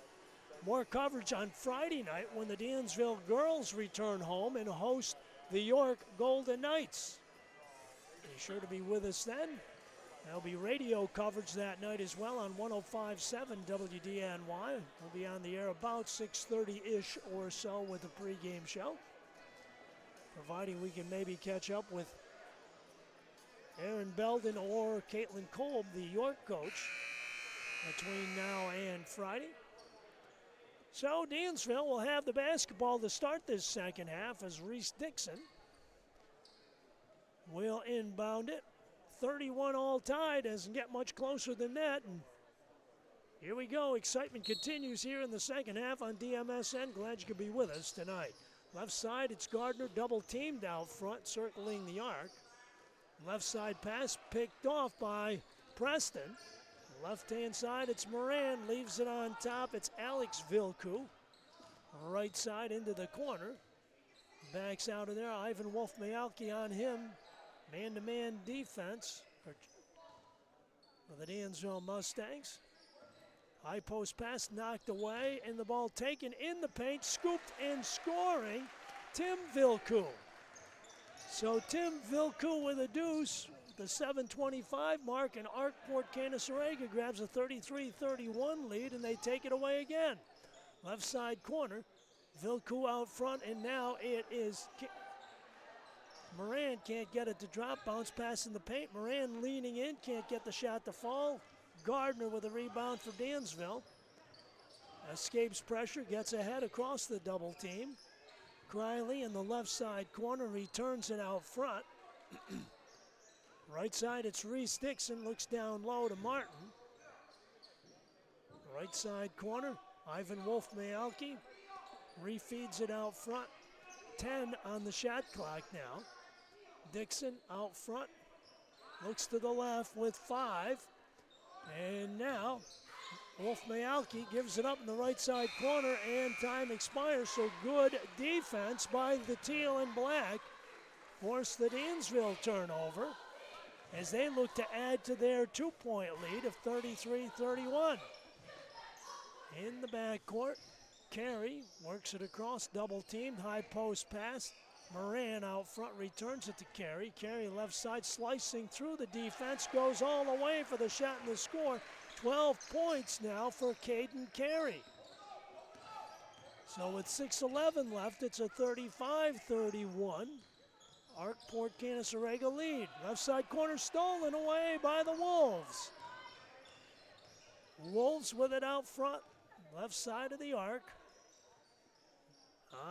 More coverage on Friday night when the Dansville girls return home and host the York Golden Knights. Be sure to be with us then. There'll be radio coverage that night as well on 105.7 WDNY. We'll be on the air about 6:30-ish or so with the pregame show, providing we can maybe catch up with Aaron Belden or Caitlin Kolb, the York coach, between now and Friday. So Dansville will have the basketball to start this second half as Reese Dixon will inbound it. 31 all tied, doesn't get much closer than that. And here we go, excitement continues here in the second half on DMSN. Glad you could be with us tonight. Left side, it's Gardner double teamed out front, circling the arc. Left side pass picked off by Preston. Left-hand side, it's Moran, leaves it on top. It's Alex Vilku. Right side into the corner. Backs out of there, Ivan Wolf-Mayalki on him. Man-to-man defense for the Dansville Mustangs. High post pass knocked away, and the ball taken in the paint, scooped and scoring, Tim Vilku. So Tim Vilku with a deuce, the 7:25 mark, and Arkport-Canaseraga grabs a 33-31 lead, and they take it away again. Left side corner, Vilku out front, and now it is Moran can't get it to drop, bounce pass in the paint. Moran leaning in, can't get the shot to fall. Gardner with a rebound for Dansville. Escapes pressure, gets ahead across the double team. Criley in the left side corner returns it out front. Right side, it's Reese Dixon, looks down low to Martin. Right side corner, Ivan Wolf-Mayalki refeeds it out front. 10 on the shot clock now. Dixon out front, looks to the left with 5. And now Wolf-Mayalki gives it up in the right side corner, and time expires. So good defense by the teal and black. Force the Dansville turnover as they look to add to their 2-point lead of 33-31. In the backcourt, Carey works it across, double teamed, high post pass. Moran out front returns it to Carey. Carey left side slicing through the defense, goes all the way for the shot and the score. 12 points now for Caden Carey. So with 6:11 left, it's a 35-31 Arkport-Canaseraga lead. Left side corner stolen away by the Wolves. Wolves with it out front, left side of the arc.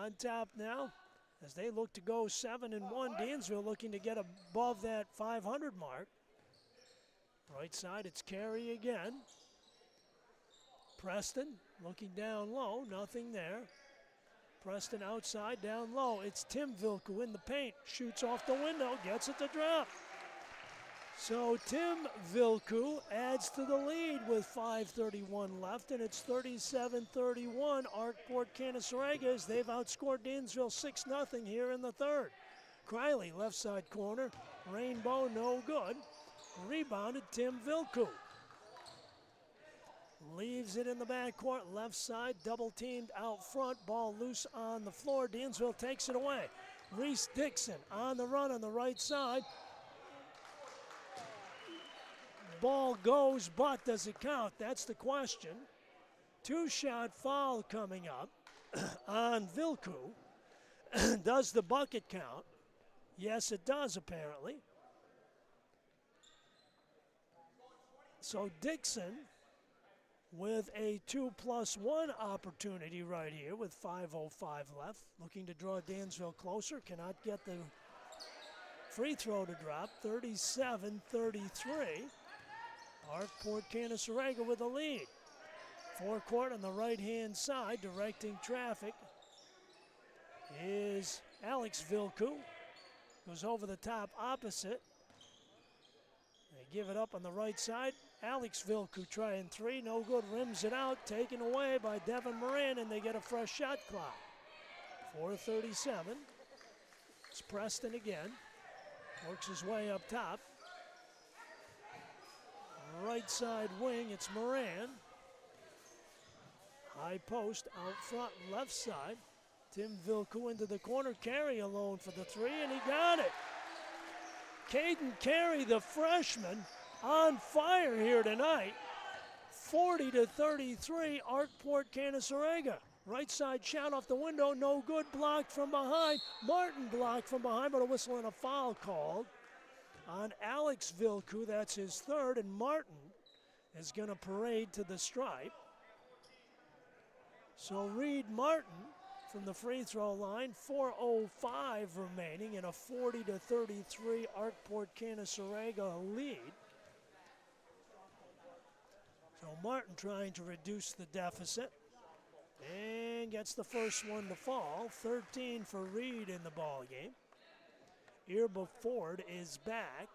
On top now, as they look to go 7-1, Dansville looking to get above that 500 mark. Right side, it's Carey again. Preston looking down low, nothing there. Preston outside, down low. It's Tim Vilku in the paint, shoots off the window, gets it to drop. So Tim Vilku adds to the lead with 5:31 left, and it's 37-31 Arkport-Canaseraga as they've outscored Dansville 6-0 here in the third. Criley, left side corner, Rainbow, no good. Rebounded Tim Vilku. Leaves it in the backcourt, left side, double teamed out front, ball loose on the floor. Dansville takes it away. Reese Dixon on the run on the right side. Ball goes, but does it count? That's the question. 2-shot foul coming up on Vilku. Does the bucket count? Yes, it does, apparently. So Dixon with a 2+1 opportunity right here with 5:05 left. Looking to draw Dansville closer. Cannot get the free throw to drop. 37-33. Arkport-Canaseraga with the lead. Forecourt on the right-hand side, directing traffic, is Alex Vilku. Goes over the top opposite. They give it up on the right side. Alex Vilku trying 3, no good, rims it out, taken away by Devin Moran, and they get a fresh shot clock. 4:37. It's Preston again. Works his way up top. Right side wing, it's Moran. High post out front, left side. Tim Vilku into the corner. Carey alone for the 3, and he got it. Caden Carey, the freshman, on fire here tonight. 40-33, Arkport-Canaseraga. Right side shot off the window, no good, blocked from behind. Martin blocked from behind, but a whistle and a foul called on Alex Vilku. That's his third, and Martin is going to parade to the stripe. So Reed Martin from the free throw line, 4:05 remaining in a 40-33 Arkport-Canaseraga lead. So Martin trying to reduce the deficit and gets the first one to fall. 13 for Reed in the ball game. Irba Ford is back.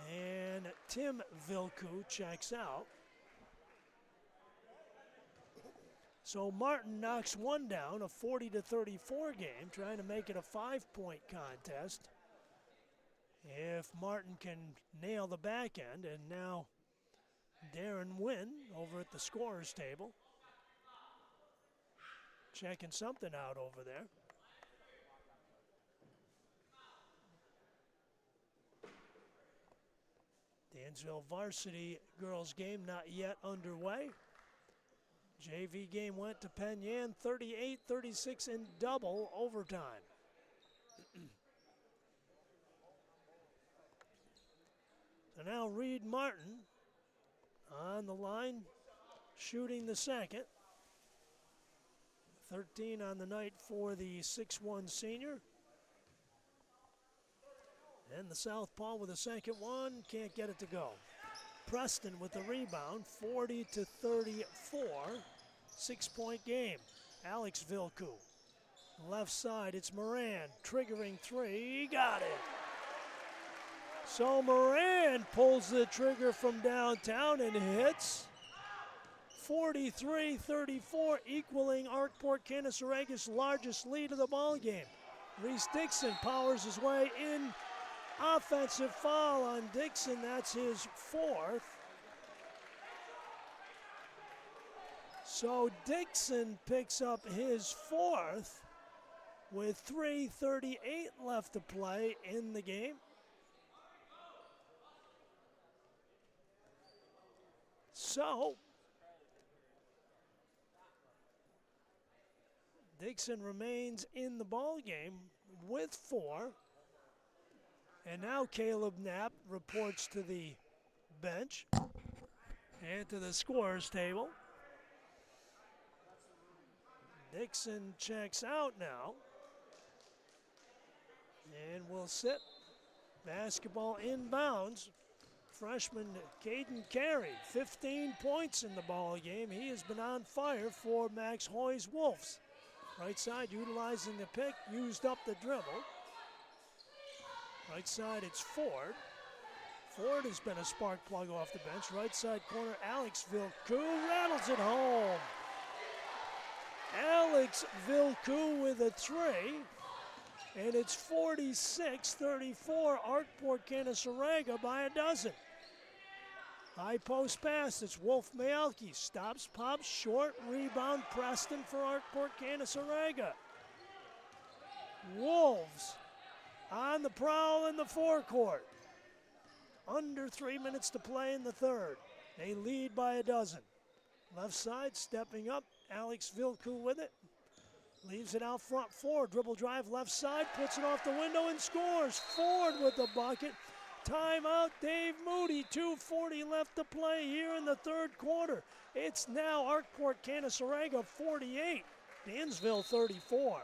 And Tim Vilku checks out. So Martin knocks one down, a 40-34 game, trying to make it a 5-point contest. If Martin can nail the back end, and now Darren Wynn over at the scorer's table, checking something out over there. Dansville Varsity girls game not yet underway. JV game went to Penn Yan 38-36 in double overtime. So now Reed Martin on the line, shooting the second. 13 on the night for the 6'1 senior. And the southpaw with a second one, can't get it to go. Preston with the rebound, 40-34, 6-point game. Alex Vilku, left side, it's Moran, triggering three, got it. So Moran pulls the trigger from downtown and hits. 43-34, equaling Arkport-Canasaraga's largest lead of the ball game. Reese Dixon powers his way in. Offensive foul on Dixon, that's his fourth. So Dixon picks up his fourth with 3:38 left to play in the game. So Dixon remains in the ball game with 4. And now Caleb Knapp reports to the bench and to the scorer's table. Dixon checks out now and will sit. Basketball inbounds. Freshman Caden Carey, 15 points in the ball game. He has been on fire for Max Hoy's Wolves. Right side utilizing the pick, used up the dribble. Right side, it's Ford. Ford has been a spark plug off the bench. Right side corner, Alex Vilku rattles it home. Alex Vilku with a 3. And it's 46-34, Arkport-Canaseraga by a dozen. High post pass, it's Wolf Mayalki. Stops, pops, short, rebound, Preston for Arkport-Canaseraga. Wolves on the prowl in the forecourt. Under 3 minutes to play in the third. They lead by a dozen. Left side stepping up, Alex Vilku with it. Leaves it out front, Ford, dribble drive left side, puts it off the window and scores. Ford with the bucket. Timeout, Dave Moody, 2:40 left to play here in the third quarter. It's now Arkport-Canaseraga 48, Dansville 34.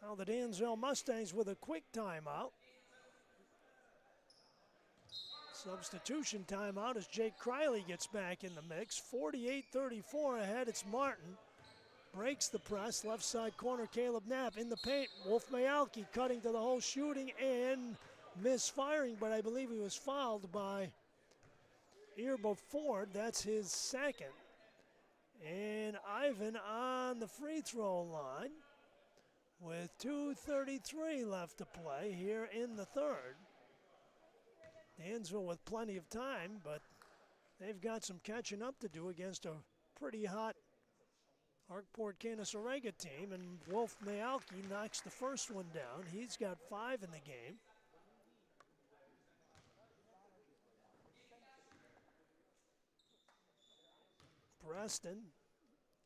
Now the Dansville Mustangs with a quick timeout. Substitution timeout as Jake Criley gets back in the mix. 48-34 ahead, it's Martin. Breaks the press, left side corner, Caleb Knapp in the paint. Wolf Mayalki cutting to the hole, shooting and misfiring, but I believe he was fouled by Irba Ford. That's his second. And Ivan on the free throw line with 2:33 left to play here in the third. Dansville with plenty of time, but they've got some catching up to do against a pretty hot Arkport-Canaseraga team, and Wolf Mayalki knocks the first one down. He's got 5 in the game. Preston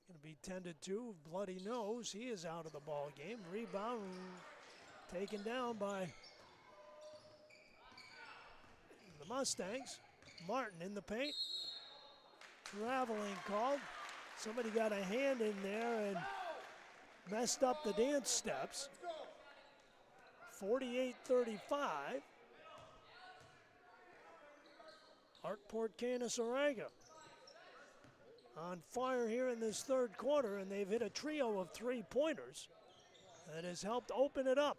going to be tended to, bloody nose. He is out of the ball game. Rebound taken down by the Mustangs. Martin in the paint. Traveling called. Somebody got a hand in there and messed up the dance steps. 48-35. Arkport-Canaseraga on fire here in this third quarter, and they've hit a trio of 3-pointers that has helped open it up.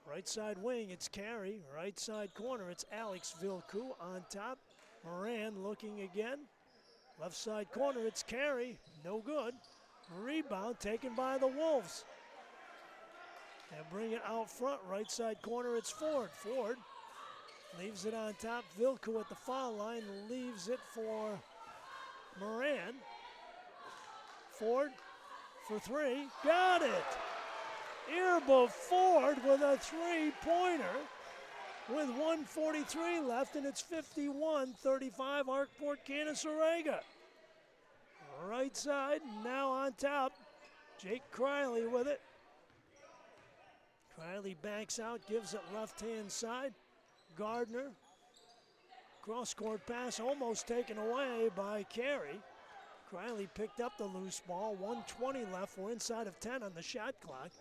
Right side wing, it's Carey. Right side corner, it's Alex Vilku on top. Moran looking again. Left side corner, it's Carey. No good. Rebound taken by the Wolves. And bring it out front. Right side corner, it's Ford. Ford Leaves it on top. Vilku at the foul line. Leaves it for Moran. Ford for three. Got it! Irba Ford with a three-pointer with 1:43 left, and it's 51-35 Arkport-Canaseraga. Right side, now on top. Jake Criley with it. Criley backs out, gives it left-hand side. Gardner. Cross-court pass almost taken away by Carey. Criley picked up the loose ball. 1:20 left. We're inside of 10 on the shot clock.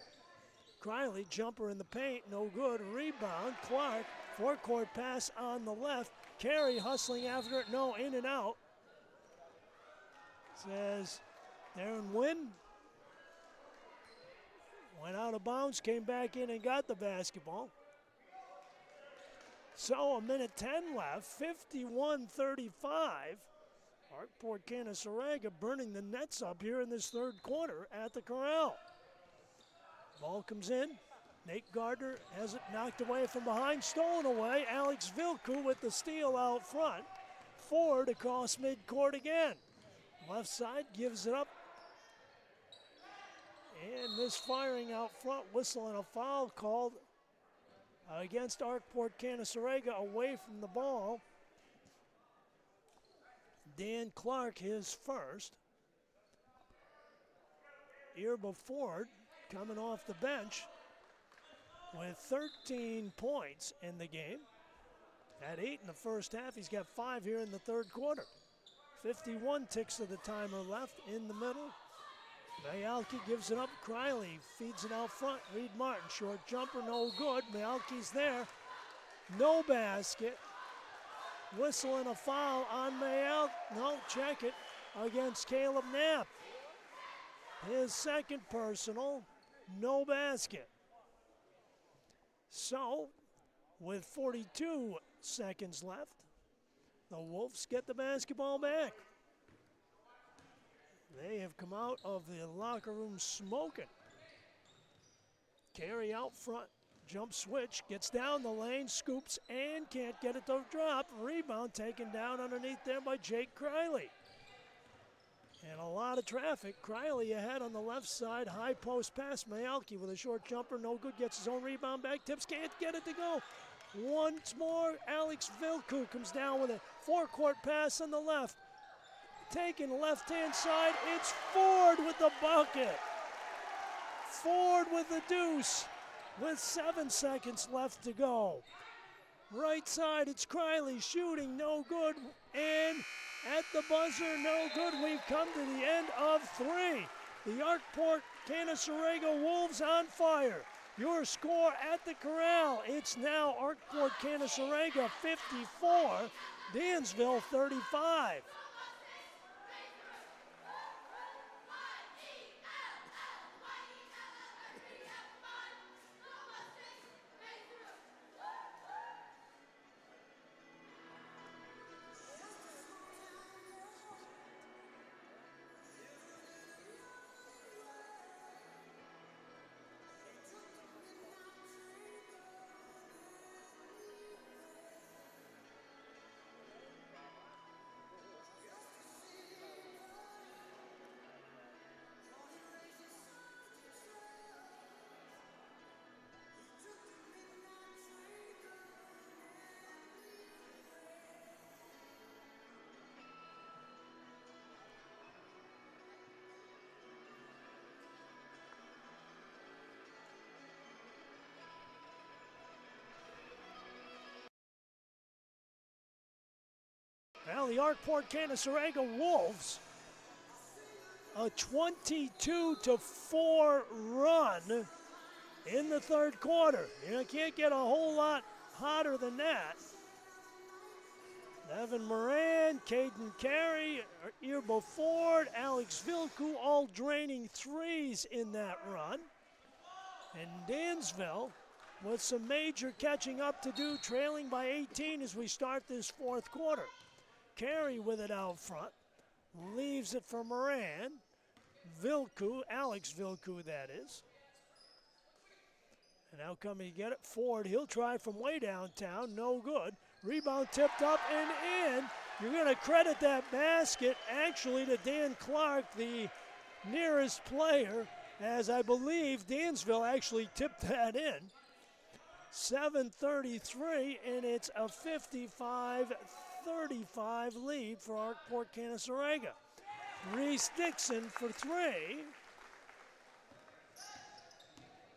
Criley, jumper in the paint, no good. Rebound, Clark, forecourt pass on the left. Carey hustling after it, no, in and out. Says Darren Wynn. Went out of bounds, came back in and got the basketball. So a minute 10 left, 51-35. Arkport-Canaseraga burning the nets up here in this third quarter at the Corral. Ball comes in. Nate Gardner has it knocked away from behind, stolen away. Alex Vilku with the steal out front. Ford across midcourt again. Left side gives it up. And misfiring out front, whistle and a foul called against Arkport-Canaseraga away from the ball. Dan Clark, his first. Irba Ford coming off the bench with 13 points in the game. Had 8 in the first half. He's got 5 here in the third quarter. 51 ticks of the timer left in the middle. Mayalki gives it up. Criley feeds it out front. Reed Martin, short jumper, no good. Mayalki's there. No basket. Whistle and a foul on Mayalki. No, check it against Caleb Knapp. His second personal, no basket. So, with 42 seconds left, the Wolves get the basketball back. They have come out of the locker room smoking. Carey out front, jump switch, gets down the lane, scoops, and can't get it to drop. Rebound taken down underneath there by Jake Criley. And a lot of traffic. Criley ahead on the left side, high post pass. Mayalki with a short jumper, no good, gets his own rebound back. Tips, can't get it to go. Once more, Alex Vilku comes down with a forecourt pass on the left. Taken left-hand side, it's Ford with the bucket. Ford with the deuce with 7 seconds left to go. Right side, it's Criley shooting, no good. And at the buzzer, no good. We've come to the end of 3. The Arkport-Canaseraga Wolves on fire. Your score at the Corral, it's now Arkport-Canaseraga 54, Dansville 35. Well, the Arkport-Canaseraga Wolves, a 22-4 run in the third quarter. You can't get a whole lot hotter than that. Evan Moran, Caden Carey, Irba Ford, Alex Vilku, all draining threes in that run. And Dansville with some major catching up to do, trailing by 18 as we start this fourth quarter. Carey with it out front, leaves it for Moran. Vilku, Alex Vilku that is. Now coming to get it, Ford. He'll try from way downtown, no good. Rebound tipped up and in. You're going to credit that basket actually to Dan Clark, the nearest player, as I believe Dansville actually tipped that in. 7:33, and it's a 55-35 lead for Arkport-Canaseraga. Reese Dixon for three.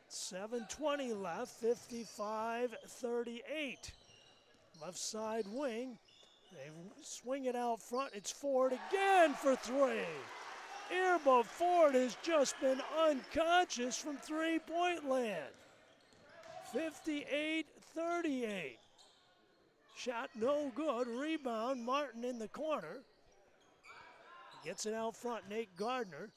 7:20 left, 55-38. Left side wing. They swing it out front. It's Ford again for three. Irma Ford has just been unconscious from three-point land. 58-38. Shot no good. Rebound, Martin in the corner. Gets it out front, Nate Gardner.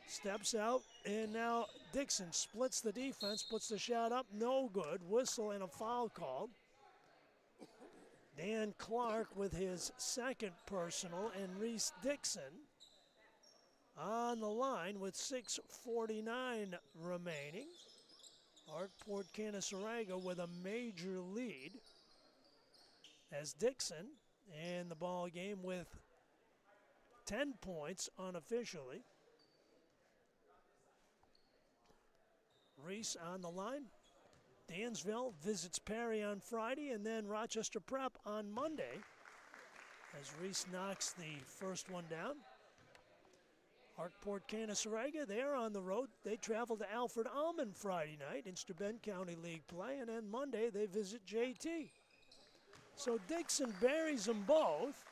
Steps out, and now Dixon splits the defense, puts the shot up, no good. Whistle and a foul called. Dan Clark with his second personal, and Reese Dixon on the line with 6:49 remaining. Arkport-Canaseraga with a major lead as Dixon in the ball game with 10 points unofficially. Reese on the line. Dansville visits Perry on Friday and then Rochester Prep on Monday as Reese knocks the first one down. Arkport-Canaseraga, they're on the road. They travel to Alfred Almond Friday night in Steuben County League play, and then Monday they visit JT. So Dixon buries them both,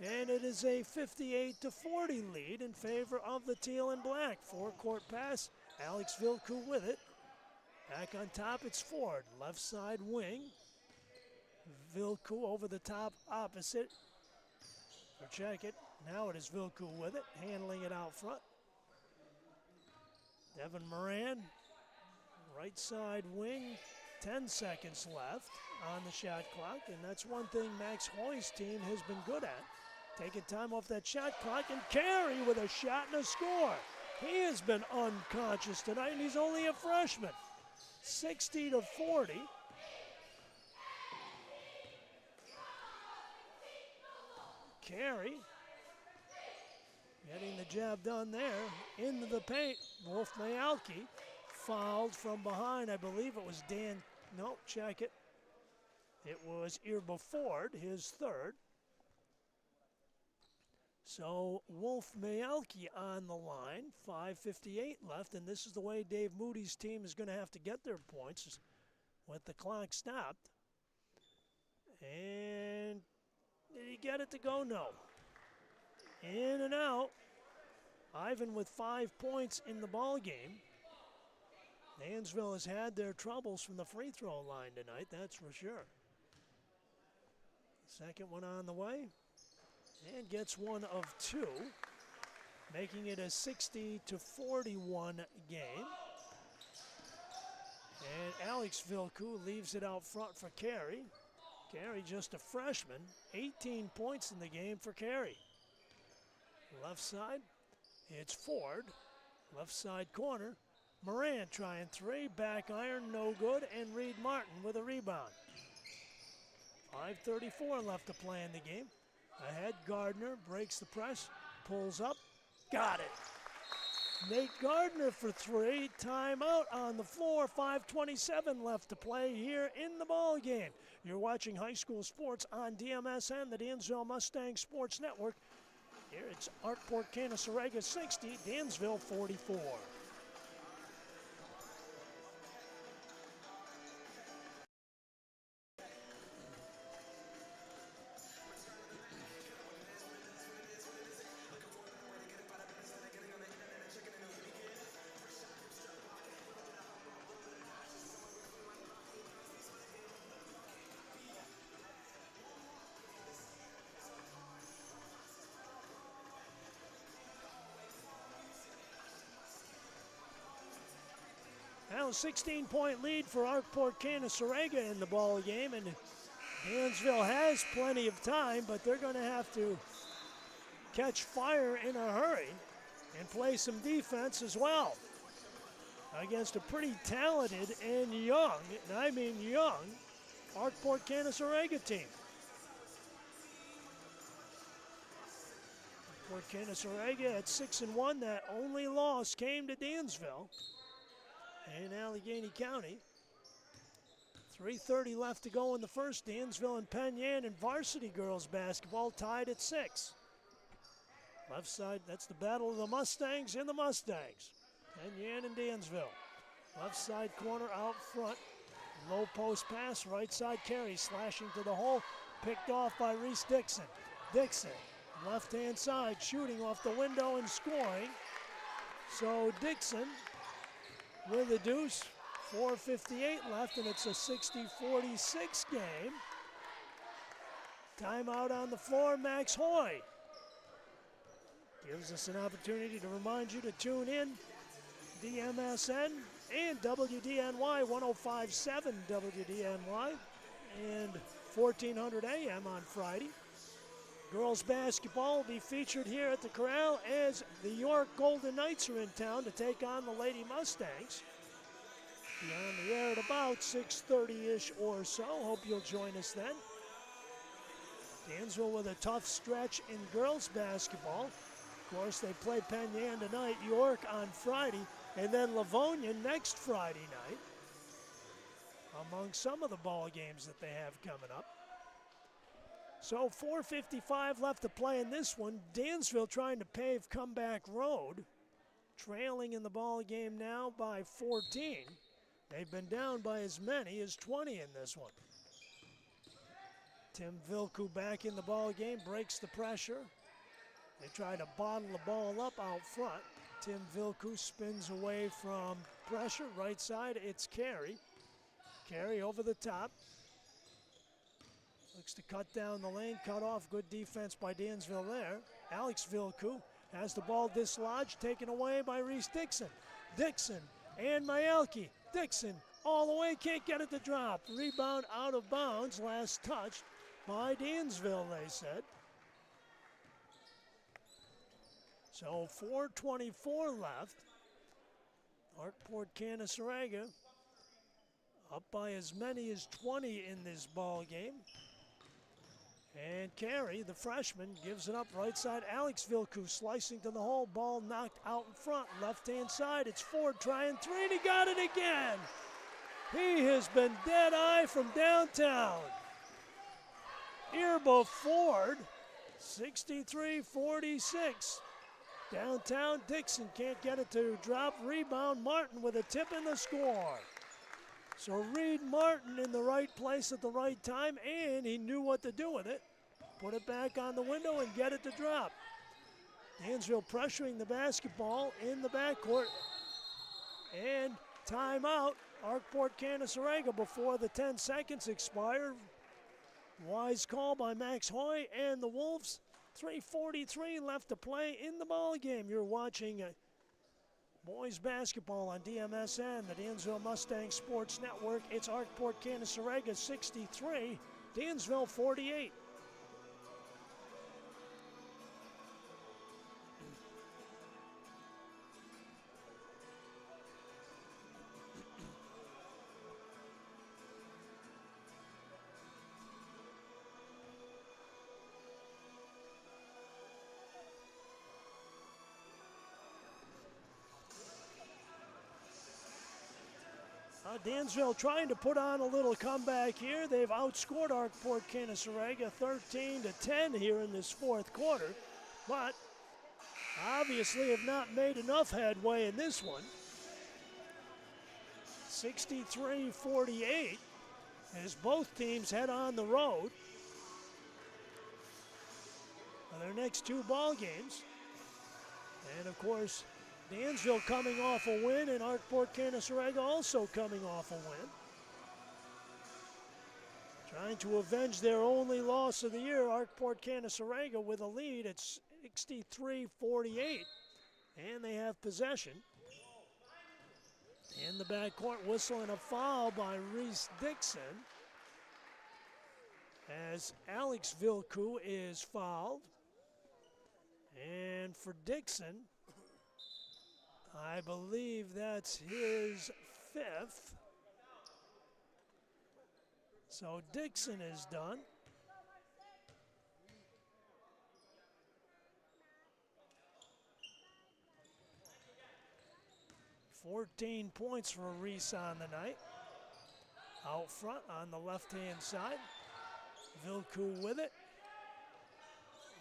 and it is a 58-40 lead in favor of the teal and black. Four-court pass, Alex Vilku with it. Back on top, it's Ford. Left side wing. Vilku over the top opposite. Or check it. Now it is Vilku with it, handling it out front. Devin Moran, right side wing. 10 seconds left on the shot clock, and that's one thing Max Hoy's team has been good at. Taking time off that shot clock, and Carey with a shot and a score. He has been unconscious tonight, and he's only a freshman. 60-40. Carey getting the job done there. Into the paint. Wolf Mayalki fouled from behind. I believe it was Dan. No, check it. It was Irma Ford, his third. So Wolf Mayalki on the line, 5:58 left, and this is the way Dave Moody's team is going to have to get their points with the clock stopped. And did he get it to go? No. In and out. Ivan with 5 points in the ball game. Dansville has had their troubles from the free throw line tonight, that's for sure. Second one on the way. And gets one of two, making it a 60-41 game. And Alex Vilku leaves it out front for Carey. Carey just a freshman, 18 points in the game for Carey. Left side, it's Ford. Left side corner, Moran trying three, back iron, no good, and Reed Martin with a rebound. 5:34 left to play in the game. Ahead, Gardner breaks the press, pulls up, got it. Nate Gardner for three, timeout on the floor, 5:27 left to play here in the ball game. You're watching high school sports on DMSN, the Dansville Mustang Sports Network. Here it's Arkport-Canaseraga 60, Dansville 44. Now a 16-point lead for Arkport-Canaseraga in the ball game, and Dansville has plenty of time, but they're going to have to catch fire in a hurry and play some defense as well. against a pretty talented and young, and I mean young, Arkport-Canaseraga team. Arkport-Canaseraga at 6-1. That only loss came to Dansville in Allegheny County. 3:30 left to go in the first. Dansville and Penn Yan in varsity girls basketball tied at 6. Left side, that's the battle of the Mustangs and the Mustangs. Penn Yan and Dansville. Left side corner out front. Low post pass, right side carry, slashing to the hole. Picked off by Reese Dixon. Dixon, left hand side, shooting off the window and scoring. So Dixon with a deuce. 4:58 left, and it's a 60-46 game. Timeout on the floor, Max Hoy. Gives us an opportunity to remind you to tune in, DMSN and WDNY, 105.7 WDNY, and 1400 AM on Friday. Girls basketball will be featured here at the Corral as the York Golden Knights are in town to take on the Lady Mustangs. Be on the air at about 6:30-ish or so. Hope you'll join us then. Dansville with a tough stretch in girls basketball. Of course, they play Penn Yan tonight, York on Friday, and then Livonia next Friday night, among some of the ball games that they have coming up. So 4:55 left to play in this one. Dansville trying to pave comeback road, trailing in the ball game now by 14. They've been down by as many as 20 in this one. Tim Vilku back in the ball game, breaks the pressure. They try to bottle the ball up out front. Tim Vilku spins away from pressure. Right side, it's Carey. Carey over the top. Looks to cut down the lane, cut off. Good defense by Dansville there. Alex Vilku has the ball dislodged, taken away by Reese Dixon. Dixon and Myelke. Dixon all the way, can't get it to drop. Rebound out of bounds, last touched by Dansville, they said. So 4:24 left. Arkport-Canaseraga up by as many as 20 in this ball game. And Carey, the freshman, gives it up right side. Alex Vilku slicing to the hole. Ball knocked out in front. Left-hand side, it's Ford trying three, and he got it again. He has been dead-eye from downtown. Irba Ford, 63-46. Downtown, Dixon can't get it to drop. Rebound, Martin with a tip in the score. So Reed Martin in the right place at the right time, and he knew what to do with it. Put it back on the window and get it to drop. Dansville pressuring the basketball in the backcourt. And timeout, Arkport-Canaseraga before the 10 seconds expire. Wise call by Max Hoy and the Wolves. 3:43 left to play in the ball game. You're watching boys basketball on DMSN, the Dansville Mustang Sports Network. It's Arkport-Canaseraga 63, Dansville 48. Dansville trying to put on a little comeback here. They've outscored Arkport-Canaseraga 13-10 here in this fourth quarter, but obviously have not made enough headway in this one. 63-48 as both teams head on the road for their next two ball games. And of course, Dansville coming off a win, and Arkport-Canaseraga also coming off a win. Trying to avenge their only loss of the year, Arkport-Canaseraga with a lead at 63-48, and they have possession. In the backcourt, whistle and a foul by Reese Dixon as Alex Vilku is fouled. And for Dixon, I believe that's his 5th. So Dixon is done. $14 points for Reese on the night. Out front on the left-hand side. Vilku with it.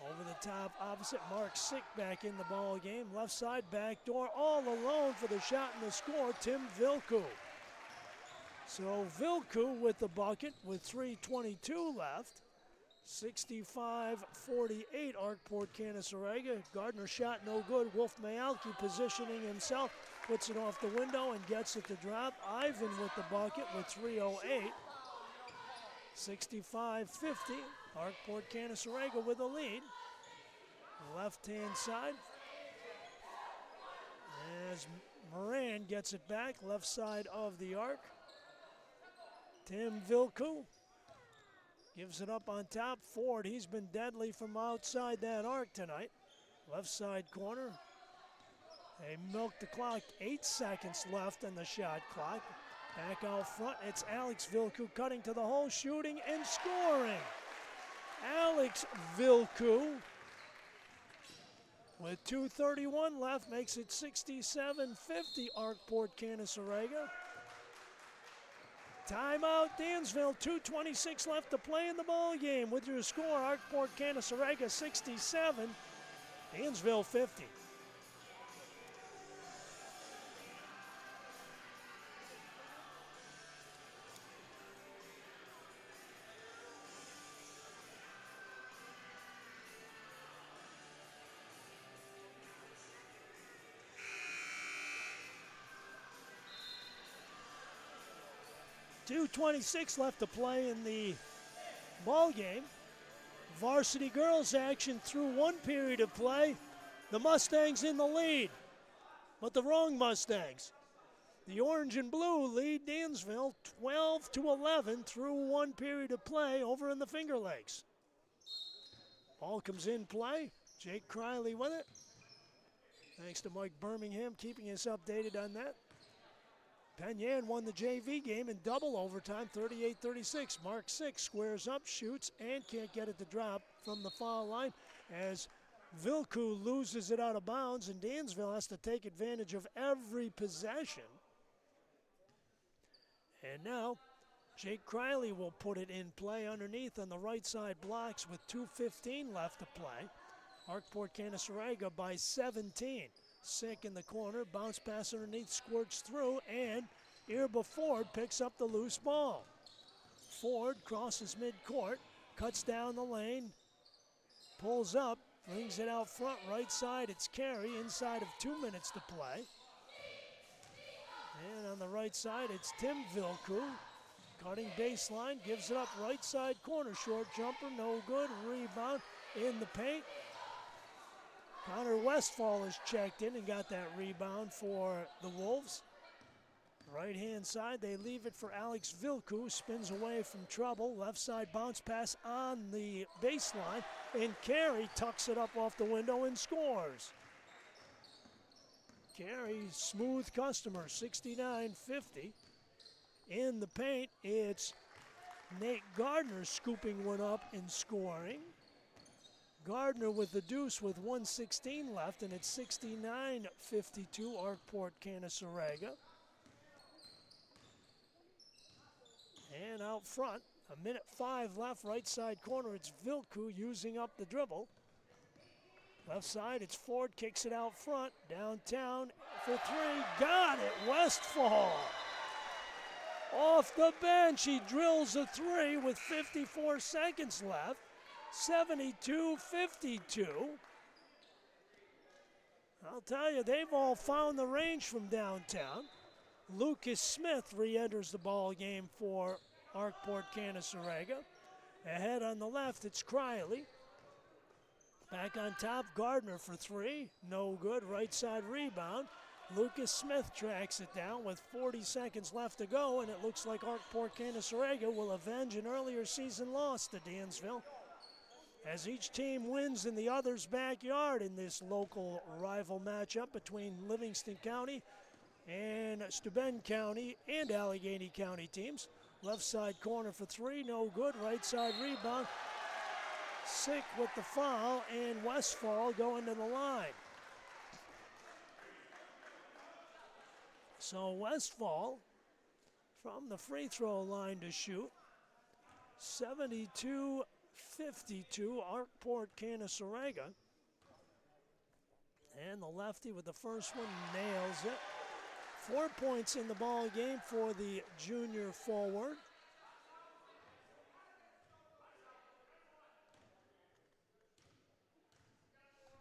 Over the top opposite, Mark Sick back in the ball game. Left side, back door, all alone for the shot and the score, Tim Vilku. So Vilku with the bucket with 3:22 left. 65-48, Arkport-Canaseraga. Gardner shot no good. Wolf Mayalki positioning himself, puts it off the window and gets it to drop. Ivan with the bucket with 3:08. 65-50, Arkport-Canaseraga with a lead. Left-hand side. As Moran gets it back, left side of the arc. Tim Vilku gives it up on top. Ford, he's been deadly from outside that arc tonight. Left side corner. They milk the clock. 8 seconds left on the shot clock. Back out front, it's Alex Vilku cutting to the hole, shooting and scoring. Alex Vilku with 2:31 left makes it 67-50, Arkport-Canaseraga. Timeout, Dansville, 2:26 left to play in the ball game. With your score, Arkport-Canaseraga 67, Dansville 50. .226 left to play in the ball game. Varsity girls action through one period of play. The Mustangs in the lead, but the wrong Mustangs. The orange and blue lead Dansville 12-11 through one period of play over in the Finger Lakes. Ball comes in play. Jake Criley with it. Thanks to Mike Birmingham keeping us updated on that. Penyan won the JV game in double overtime, 38-36. Mark Sick squares up, shoots, and can't get it to drop from the foul line as Vilku loses it out of bounds, and Dansville has to take advantage of every possession. And now, Jake Criley will put it in play underneath on the right side blocks with 2:15 left to play. Arkport-Canaseraga by 17. Sick in the corner, bounce pass underneath, squirts through, and Irba Ford picks up the loose ball. Ford crosses midcourt, cuts down the lane, pulls up, brings it out front, right side, it's Carey, inside of 2 minutes to play. And on the right side, it's Tim Vilku, cutting baseline, gives it up right side corner, short jumper, no good, rebound in the paint. Connor Westfall is checked in and got that rebound for the Wolves. Right-hand side, they leave it for Alex Vilku, spins away from trouble. Left side bounce pass on the baseline, and Carey tucks it up off the window and scores. Carey, smooth customer, 69-50. In the paint, it's Nate Gardner scooping one up and scoring. Gardner with the deuce with 1:16 left, and it's 69-52, Arkport-Canaseraga. And out front, 1:05 left, right side corner, it's Vilku using up the dribble. Left side, it's Ford, kicks it out front, downtown for three, got it, Westfall. Off the bench, he drills a three with 54 seconds left. 72-52. I'll tell you, they've all found the range from downtown. Lucas Smith re-enters the ball game for Arkport-Canaseraga. Ahead on the left, it's Criley. Back on top, Gardner for three. No good, right side rebound. Lucas Smith tracks it down with 40 seconds left to go, and it looks like Arkport-Canaseraga will avenge an earlier season loss to Dansville. as each team wins in the other's backyard in this local rival matchup between Livingston County and Steuben County and Allegheny County teams. Left side corner for three, no good. Right side rebound. Sick with the foul, and Westfall going to the line. So Westfall from the free throw line to shoot. 72-52, Arkport-Canaseraga. And the lefty with the first one nails it. 4 points in the ball game for the junior forward.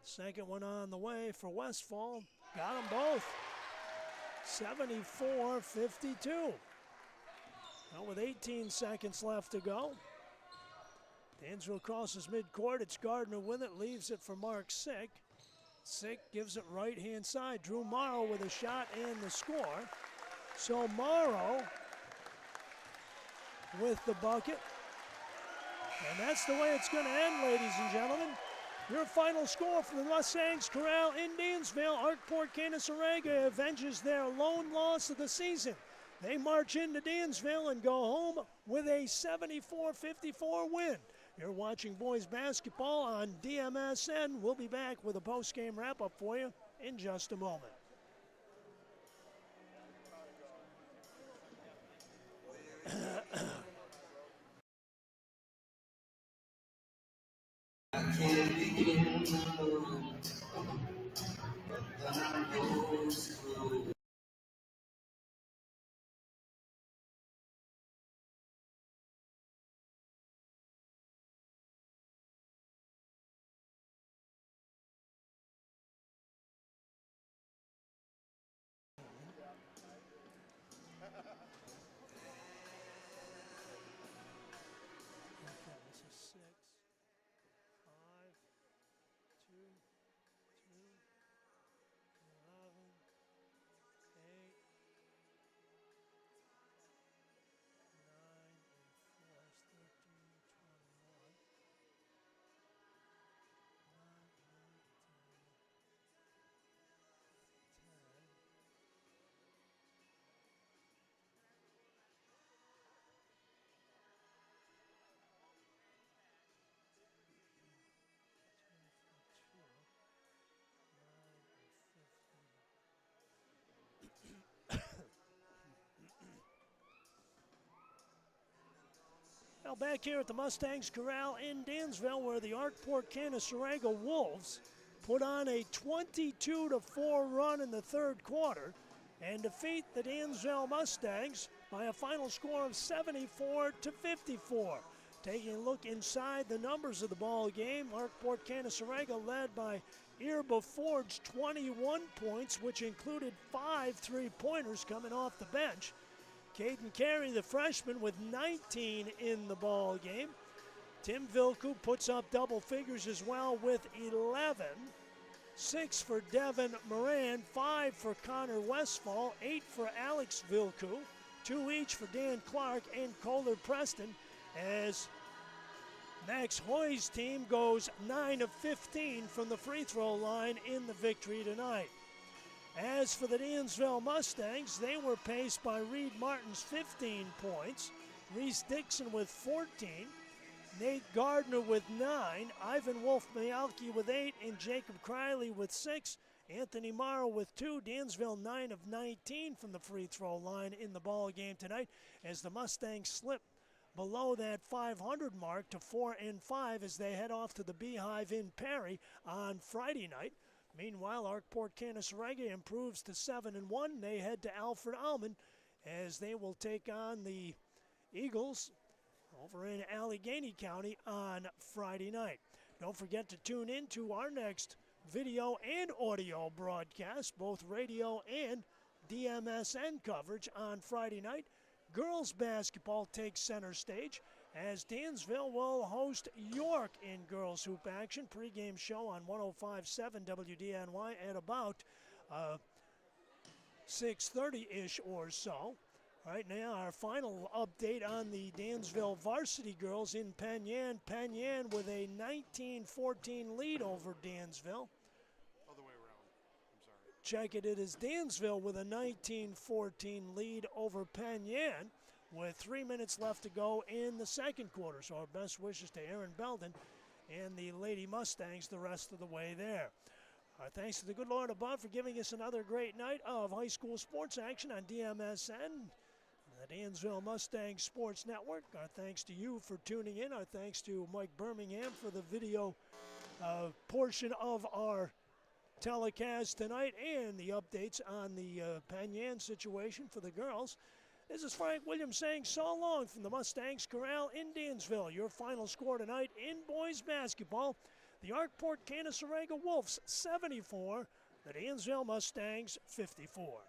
Second one on the way for Westfall. Got them both. 74-52. Now with 18 seconds left to go. Dansville crosses midcourt. It's Gardner with it. Leaves it for Mark Sick. Sick gives it right-hand side. Drew Morrow with a shot and the score. So Morrow with the bucket. And that's the way it's going to end, ladies and gentlemen. Your final score for the Mustangs Corral in Dansville. Arkport-Canaseraga avenges their lone loss of the season. They march into Dansville and go home with a 74-54 win. You're watching boys basketball on DMSN. We'll be back with a post-game wrap-up for you in just a moment. Now back here at the Mustangs Corral in Dansville, where the Arkport-Canaseraga Wolves put on a 22-4 run in the third quarter and defeat the Dansville Mustangs by a final score of 74-54. Taking a look inside the numbers of the ball game, Arkport-Canaseraga led by Irba Ford's 21 points, which included 5 three-pointers coming off the bench. Caden Carey, the freshman, with 19 in the ball game. Tim Vilku puts up double figures as well with 11. 6 for Devin Moran, 5 for Connor Westfall, 8 for Alex Vilku, 2 each for Dan Clark and Kohler Preston, as Max Hoy's team goes 9 of 15 from the free throw line in the victory tonight. As for the Dansville Mustangs, they were paced by Reed Martin's 15 points, Reese Dixon with 14, Nate Gardner with 9, Ivan Wolf-Mialki with 8, and Jacob Criley with 6. Anthony Morrow with 2. Dansville 9 of 19 from the free throw line in the ball game tonight, as the Mustangs slip below that 500 mark to 4-5 as they head off to the Beehive in Perry on Friday night. Meanwhile, Arkport-Canaseraga improves to 7-1. They head to Alfred Alman as they will take on the Eagles over in Allegheny County on Friday night. Don't forget to tune in to our next video and audio broadcast, both radio and DMSN coverage on Friday night. Girls basketball takes center stage as Dansville will host York in girls hoop action. Pre-game show on 105.7 WDNY at about 6:30-ish or so. All right, now our final update on the Dansville Varsity girls in Penn Yan with a 19-14 lead over Dansville. Other way around. I'm sorry. Check it. It is Dansville with a 19-14 lead over Penn Yan with 3 minutes left to go in the second quarter. So our best wishes to Aaron Belden and the Lady Mustangs the rest of the way there. Our thanks to the good Lord above for giving us another great night of high school sports action on DMSN, the Dansville Mustang Sports Network. Our thanks to you for tuning in. Our thanks to Mike Birmingham for the video portion of our telecast tonight and the updates on the Penn Yan situation for the girls. This is Frank Williams saying so long from the Mustangs Corral in Dansville. Your final score tonight in boys basketball, the Arkport-Canaseraga Wolves 74, the Dansville Mustangs 54.